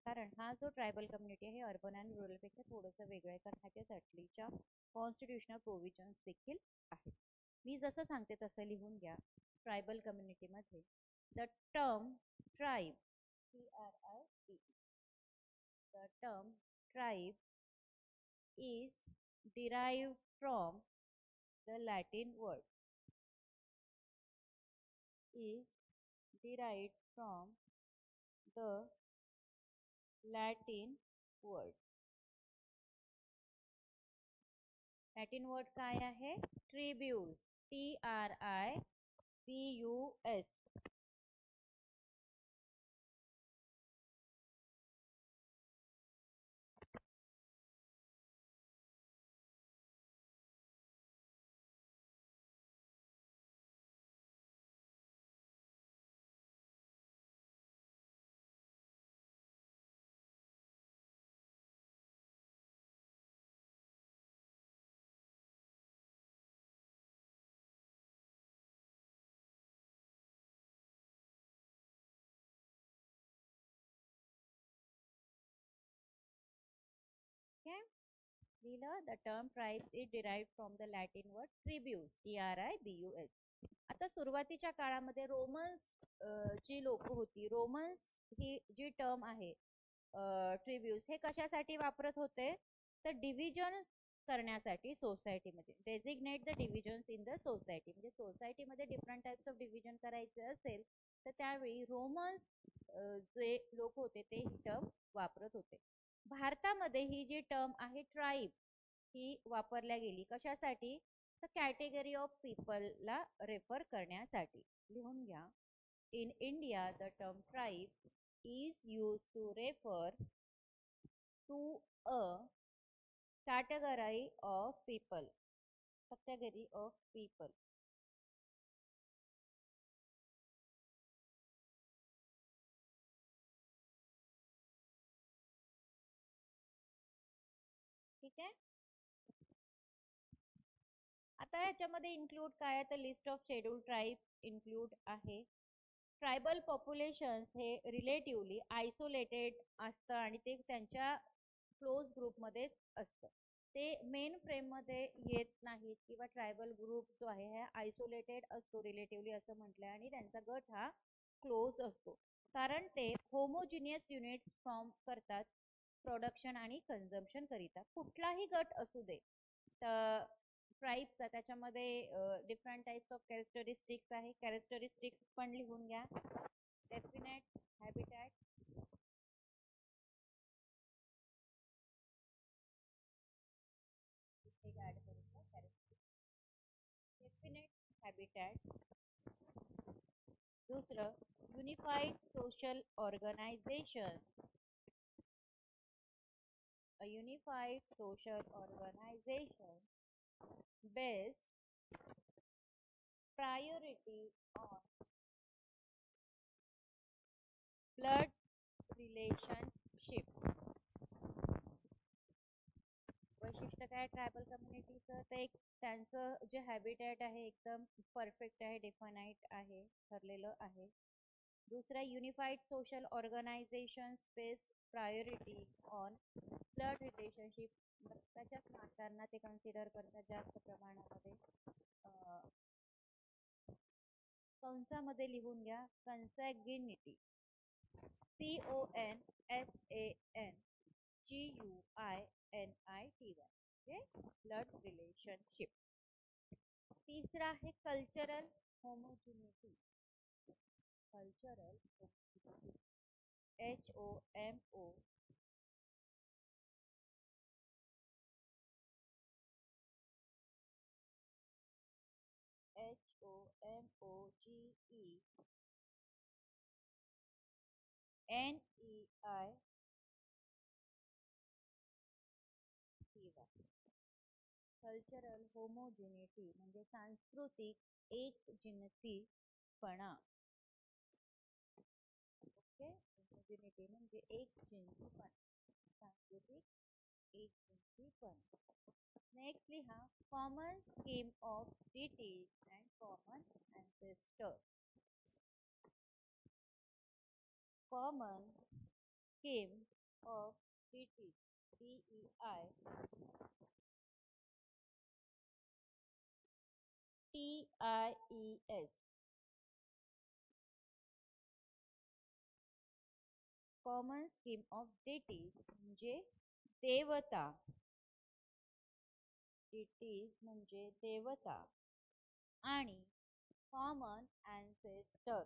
कारण हा जो ट्रायबल कम्युनिटी आहे अर्बन अँड रुरल पेक्षा थोडंसं वेगळं आहे कारण ह्याच्यासाठीच्या कॉन्स्टिट्युशनल प्रोव्हिजन्स देखील आहेत. मी जसं सांगते तसं लिहून घ्या. ट्रायबल कम्युनिटीमध्ये the term tribe TRIBE the term tribe is derived from the Latin word is derived from the Latin word. Latin word काय आहे? Tribus. TRIBUS. Okay. The term tribes is derived from the Latin word tribus. TRIBUS. आता सुरुवातीच्या काळामध्ये Romans जी लोक होती Romans ही जी term आहे ट्रिब्यूस हे कशासाठी वापरत होते तर डिव्हिजन करण्यासाठी सोसायटीमध्ये designate the divisions in the society म्हणजे सोसायटीमध्ये डिफरंट टाइप्स ऑफ डिव्हिजन करायचे असेल तर त्यावेळी रोमन्स जे लोक होते ते ही टर्म वापरत होते. भारतामध्ये ही जी टर्म आहे ट्राईब ही वापरल्या गेली कशासाठी तर कॅटेगरी ऑफ पीपलला रेफर करण्यासाठी. लिहून घ्या. In India the term tribe is used to refer to a category of people. Category of people. ठीक आहे. आता याच्यामध्ये इन्क्लूड काय आहे तर list of schedule tribe include आहे. ट्रायबल पॉप्युलेशन हे रिलेटिव्हली आयसोलेटेड असतं आणि ते त्यांच्या क्लोज ग्रुपमध्येच असतं. ते मेन फ्रेममध्ये येत नाहीत किंवा ट्रायबल ग्रुप जो आहे हा आयसोलेटेड असतो रिलेटिव्हली असं म्हटलंय आणि त्यांचा गट हा क्लोज असतो कारण ते होमोजिनियस युनिट्स फॉर्म करतात प्रोडक्शन आणि कन्झम्पशन करिता. कुठलाही गट असू दे तर ट्राईबचा त्याच्यामध्ये डिफरंट टाइप्स ऑफ कॅरेक्टरिस्टिक्स आहे. कॅरेक्टरिस्टिक्स पण लिहून घ्या. Definite habitat definite habitat. दूसरं unified social organisation. A unified social organization based priority on blood relationship. वैशिष्ट्य काय ट्रायबल कम्युनिटीचं ते एक त्यांचं जे हॅबिटॅट आहे एकदम परफेक्ट आहे डेफानाइट आहे ठरलेलं आहे. दुसरा unified social organisation based priority on blood relationship त्याच्याच नात्यांना ते कन्सिडर करतात जास्त प्रमाणामध्ये. कंसामध्ये लिहून घ्या कन्सॅग्युनिटी. CONSANGUINITY म्हणजे ब्लड रिलेशनशिप. तिसरा आहे cultural homogeneity. Cultural homogeneity HOMO HOMOGENEITY. Cultural homogeneity म्हणजे सांस्कृतिक एकजिनसीपणा. ओके. होमोजिनिटी म्हणजे एकजिनसीपणा सांस्कृतिक एकजिनसीपणा. नेक्स्ट लिहा common scheme of deities and common ancestor. common scheme of treaties, TIES. Common scheme of deities म्हणजे देवता. डेटीज म्हणजे देवता आणि common ancestor,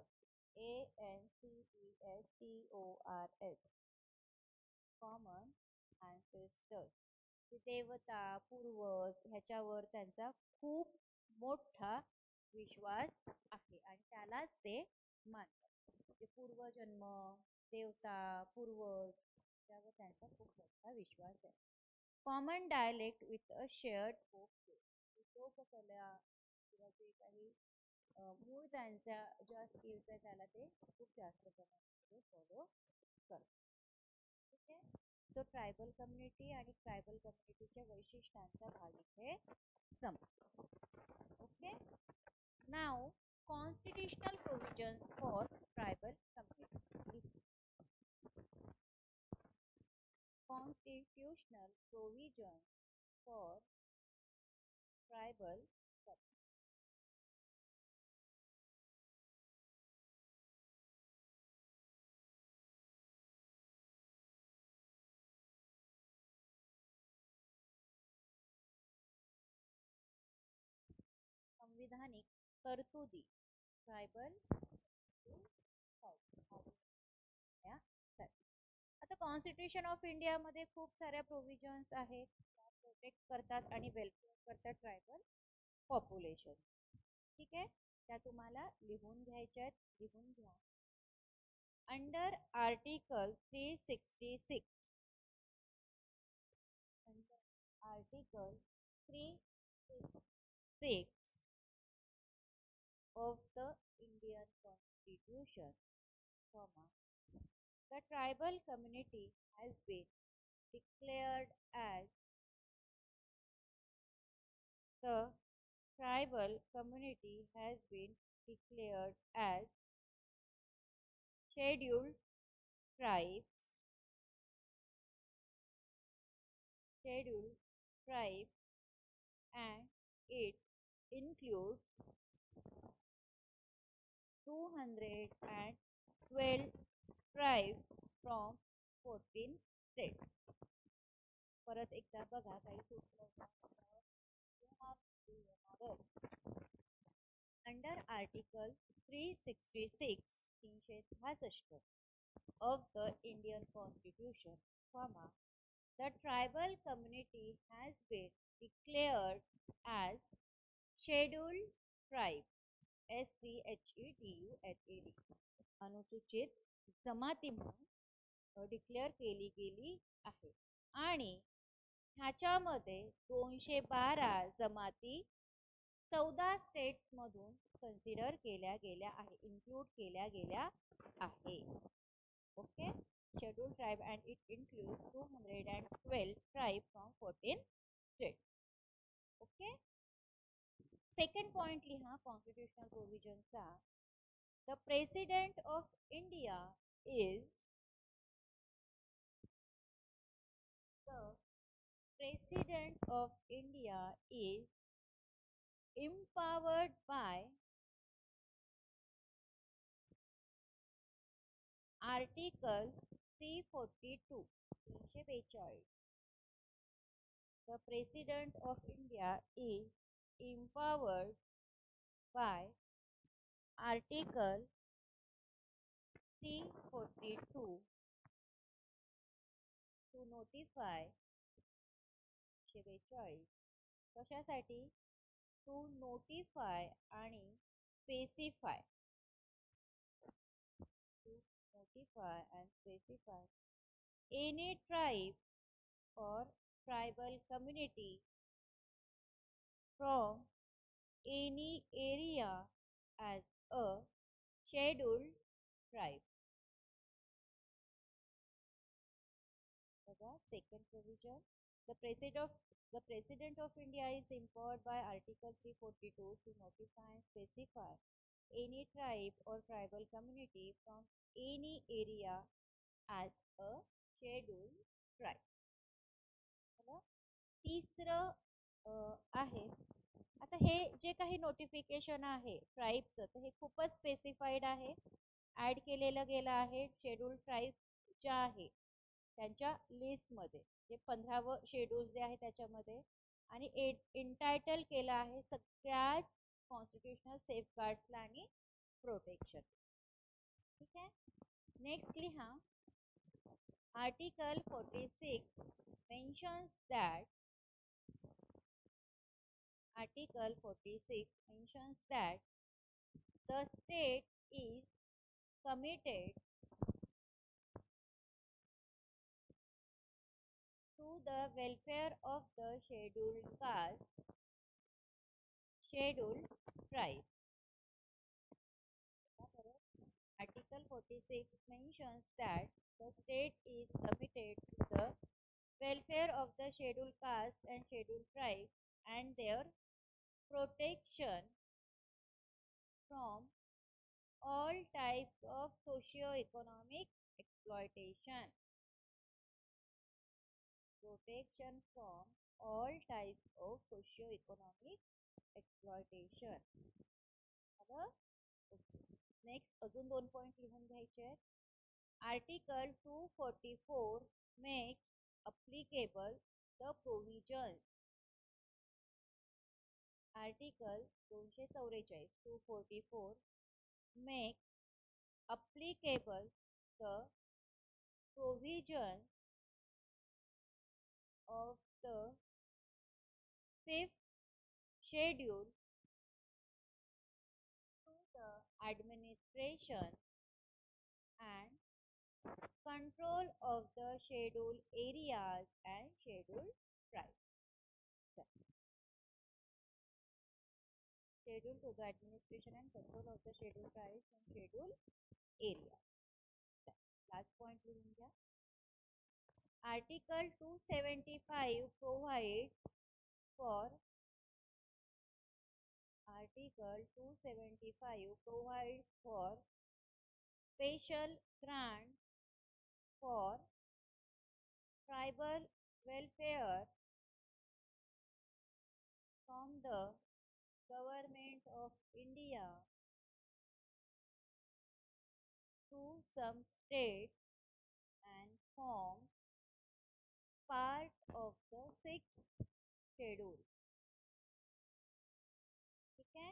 ANCESTORS, common ancestor. देवता, पूर्वज ह्याच्यावर त्यांचा खूप मोठा विश्वास आहे आणि त्यालाच ते मानतात. म्हणजे पूर्वजन्म, देवता, पूर्वज त्यावर त्यांचा खूप मोठा विश्वास आहे. Common dialect with a shared folk लोककला किंवा जे काही मूळ त्यांच्या ज्या स्किल्स आहे त्याला ते खूप जास्त प्रमाणामध्ये फॉलो करतात. ठीक आहे. तो ट्रायबल कम्युनिटी आणि ट्रायबल कम्युनिटीच्या वैशिष्ट्यांचा भाग इथे संपतो. Okay. Now constitutional provision for tribal community. Constitutional provision for tribal communities. संविधानिक तरतुदी ट्रायबल आता कॉन्स्टिट्यूशन ऑफ इंडिया मध्ये खूप साऱ्या प्रोव्हिजन्स आहेत त्या प्रोटेक्ट करतात आणि वेलफेअर करतात ट्रायबल पॉप्युलेशन. ठीक आहे. त्या तुम्हाला लिहून घ्यायच्या आहेत. लिहून घ्या. Under article 366, under article 366 of the Indian Constitution, the tribal community has been declared as the tribal community has been declared as scheduled tribes, scheduled tribes, and it includes 212 tribes from 14 states. परत एकदा बघा काही सुचलं. Under article 366 366 of the Indian Constitution, the tribal community has been declared as scheduled tribe, SCHEDULAD, अनुसूचित जमाती म्हणून declare केली गेली आहे आणि ह्याच्यामध्ये 212 जमाती 14 स्टेट्स मधून कन्सिडर केल्या गेल्या आहे, इन्क्लूड केल्या गेल्या आहे. Okay. Schedule tribe and it includes 212 tribe from 14 states. Okay. Second point लिहा कॉन्स्टिट्यूशनल प्रोव्हिजनचा. The president of India is empowered by Article 342, 342. The President of India is empowered by Article 342 to notify 42. कशासाठी? To notify आणि specify. To notify and specify any tribe or tribal community from any area as a scheduled tribe. Second provision, the President of India is empowered by Article 342 to notify and specify any tribe or tribal community from any area as a scheduled tribe. तिसरं आहे, आता हे जे काही notification आहे ट्राईबचं तर हे खूपच स्पेसिफाईड आहे, ॲड केलेलं गेलं आहे शेड्यूल ट्राईब ज्या आहे त्यांच्या लिस्टमध्ये, जे 15वं शेड्यूल जे आहे त्याच्यामध्ये, आणि इंटायटल केलं आहे सगळ्याच कॉन्स्टिट्युशनल सेफगार्ड्सला आणि प्रोटेक्शन. ठीक आहे, नेक्स्ट लिहा. Article 46 mentions that Article 46 mentions that the state is committed to the welfare of the scheduled caste, scheduled tribe. Article 46 mentions that the state is committed to the welfare of the scheduled caste and scheduled tribe and their protection from all types of socio-economic exploitation. Protection from all types of socio-economic exploitation. Next अजून 2 point लिहून घ्यायचे आहेत. Article 244 makes applicable the provisions. Article 244 244 makes applicable the provision of the 5th schedule to the administration and control of the scheduled areas and scheduled tribes. Schedule to the administration and control of the scheduled tribes and scheduled areas. Last point लिहून घ्या. Article 275 provides for Article 275 provides for special grants for tribal welfare from the Government of India to some states and form part of the 6th schedule. ठीक आहे,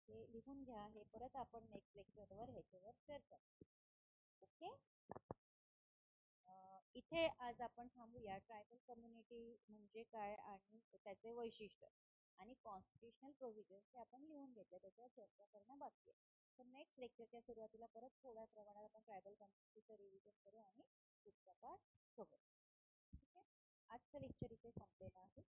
हे लिहून घ्या. हे परत आपण नेक्स्ट लेक्चरवर ह्याच्यावर चर्चा करू. ओके, इथे आज आपण थांबूया. ट्रायबल कम्युनिटी म्हणजे काय आणि त्याचे वैशिष्ट्य आणि कॉन्स्टिट्युशनल प्रोव्हिजन्स हे आपण लिहून घेतले, त्याच्यावर चर्चा करणं बाकी आहे. तर नेक्स्ट लेक्चरच्या सुरुवातीला परत थोड्या प्रमाणात आपण ट्रायबल कम्युनिटीचं रिव्हिजन करू आणि पुढचा पार्ट बघू. ठीक आहे, आजचं लेक्चर इथे संपलेलं आहे.